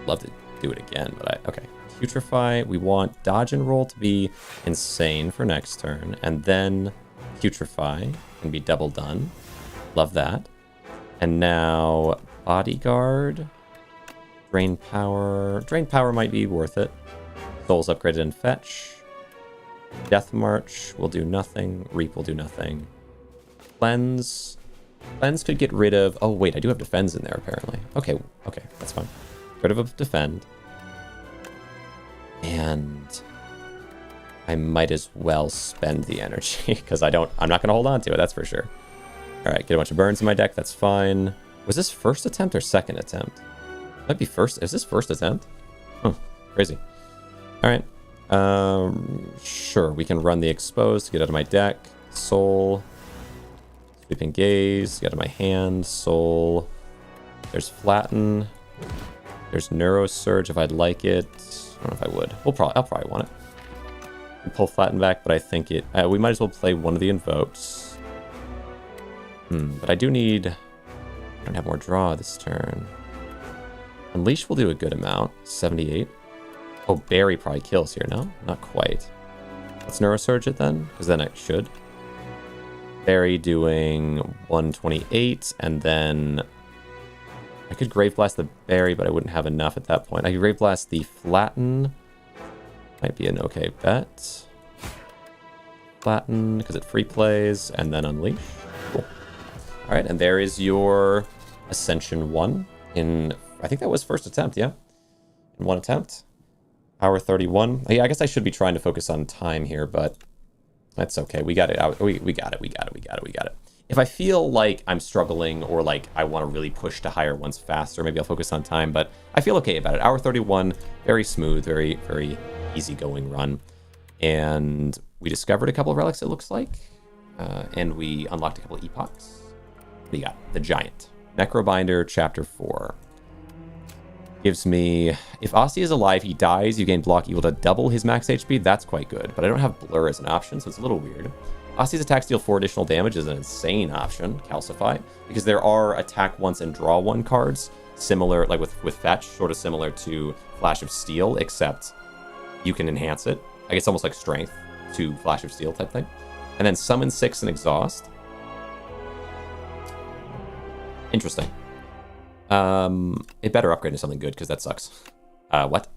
love to do it again, but okay. Putrefy, we want dodge and roll to be insane for next turn. And then Putrefy can be double done. Love that. And now Bodyguard. Drain Power. Drain Power might be worth it. Souls upgraded and fetch. Death March will do nothing. Reap will do nothing. Cleanse. Cleanse could get rid of... oh, wait, I do have Defense in there, apparently. Okay, that's fine. Get rid of Defend. And I might as well spend the energy, because I'm not going to hold on to it, that's for sure. Alright, get a bunch of burns in my deck, that's fine. Was this first attempt or second attempt? Might be first. Is this first attempt? Oh, crazy. Alright. Sure, we can run the Exposed to get out of my deck. Soul. Sweeping Gaze, get out of my hand. Soul. There's Flatten. There's Neurosurge if I'd like it. I don't know if I would. I'll probably want it. We pull Flatten back, but I think it... we might as well play one of the Invokes. But I do need... I don't have more draw this turn. Unleash will do a good amount. 78. Oh, Berry probably kills here, no? Not quite. Let's Neurosurge it then, because then it should. Berry doing 128, and then... I could Grave Blast the Berry, but I wouldn't have enough at that point. I could Grave Blast the Flatten. Might be an okay bet. Flatten, because it free plays, and then Unleash. Cool. Alright, and there is your Ascension 1 in... I think that was first attempt, yeah? In one attempt. Hour 31. Yeah, I guess I should be trying to focus on time here, but that's okay. We got it. We got it. If I feel like I'm struggling or like I want to really push to higher ones faster, maybe I'll focus on time, but I feel okay about it. Hour 31, very smooth, very, very easygoing run. And we discovered a couple of relics, it looks like. And we unlocked a couple of epochs. What do you got? The Giant. Necrobinder, Chapter 4. Gives me... if Asti is alive, he dies, you gain block equal to double his max HP. That's quite good, but I don't have Blur as an option, so it's a little weird. Asti's attacks deal 4 additional damage is an insane option, Calcify, because there are attack once and draw one cards, similar, like with Fetch, sort of similar to Flash of Steel, except you can enhance it. I guess almost like Strength to Flash of Steel type thing. And then Summon 6 and Exhaust. Interesting. It better upgrade to something good, because that sucks. What?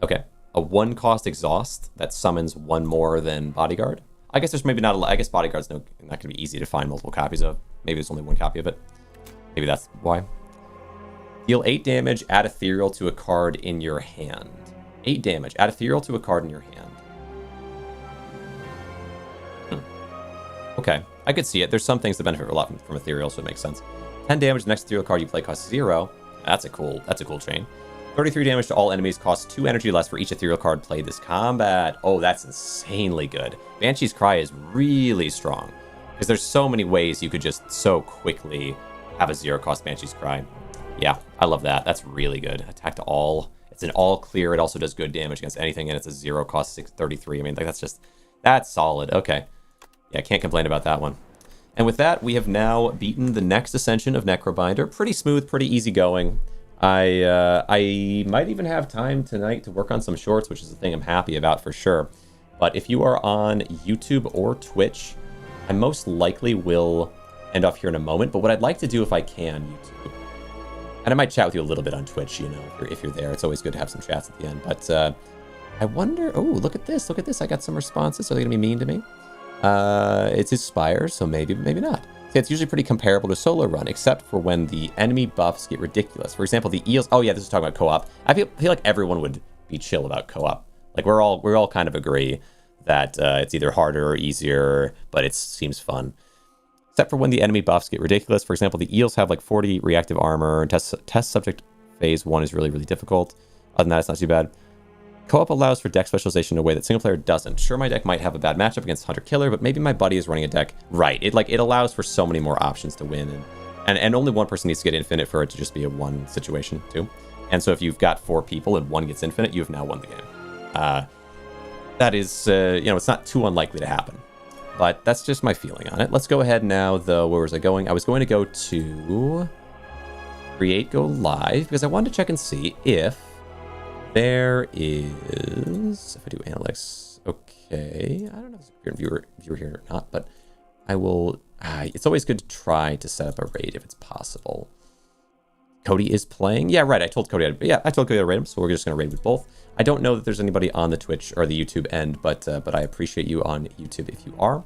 Okay. A 1-cost Exhaust that summons 1 more than Bodyguard. I guess there's maybe not a lot. I guess Bodyguard's not going to be easy to find multiple copies of. Maybe there's only 1 copy of it. Maybe that's why. Deal 8 damage, add Ethereal to a card in your hand. 8 damage, add Ethereal to a card in your hand. Okay, I could see it. There's some things that benefit a lot from Ethereal, so it makes sense. 10 damage, the next Ethereal card you play costs 0. That's a cool chain. 33 damage to all enemies, costs 2 energy less for each Ethereal card played this combat. Oh, that's insanely good. Banshee's Cry is really strong, because there's so many ways you could just so quickly have a 0-cost Banshee's Cry. Yeah, I love that. That's really good. Attack to all. It's an all clear. It also does good damage against anything, and it's a 0-cost 633. I mean, like, that's solid. Okay. Yeah, can't complain about that one. And with that, we have now beaten the next ascension of Necrobinder. Pretty smooth, pretty easygoing. I might even have time tonight to work on some shorts, which is the thing I'm happy about for sure. But if you are on YouTube or Twitch, I most likely will end off here in a moment. But what I'd like to do if I can, YouTube, and I might chat with you a little bit on Twitch, you know, if you're there. It's always good to have some chats at the end. But I wonder, oh, look at this. Look at this. I got some responses. Are they going to be mean to me? It's his Spire, so maybe not. See, it's usually pretty comparable to solo run, except for when the enemy buffs get ridiculous. For example, the eels. Oh yeah, this is talking about co-op. I feel like everyone would be chill about co-op. Like we're all kind of agree that it's either harder or easier, but it seems fun. Except for when the enemy buffs get ridiculous. For example, the eels have like 40 reactive armor and test subject phase 1 is really, really difficult. Other than that, it's not too bad. Co-op allows for deck specialization in a way that single player doesn't. Sure, my deck might have a bad matchup against Hunter Killer, but maybe my buddy is running a deck right. It allows for so many more options to win, and only one person needs to get infinite for it to just be a one situation too. And so if you've got 4 people and one gets infinite, you have now won the game. That is, it's not too unlikely to happen. But that's just my feeling on it. Let's go ahead now, though. Where was I going? I was going to go to Create Go Live because I wanted to check and see if there is, if I do analytics, okay. I don't know if it's a viewer here or not, but I will, it's always good to try to set up a raid if it's possible. Cody is playing. Yeah, right. I told Cody to raid him, so we're just going to raid with both. I don't know that there's anybody on the Twitch or the YouTube end, but I appreciate you on YouTube if you are.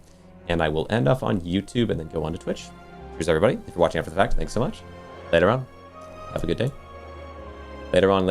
And I will end off on YouTube and then go on to Twitch. Cheers, everybody. If you're watching after the fact, thanks so much. Later on. Have a good day. Later on.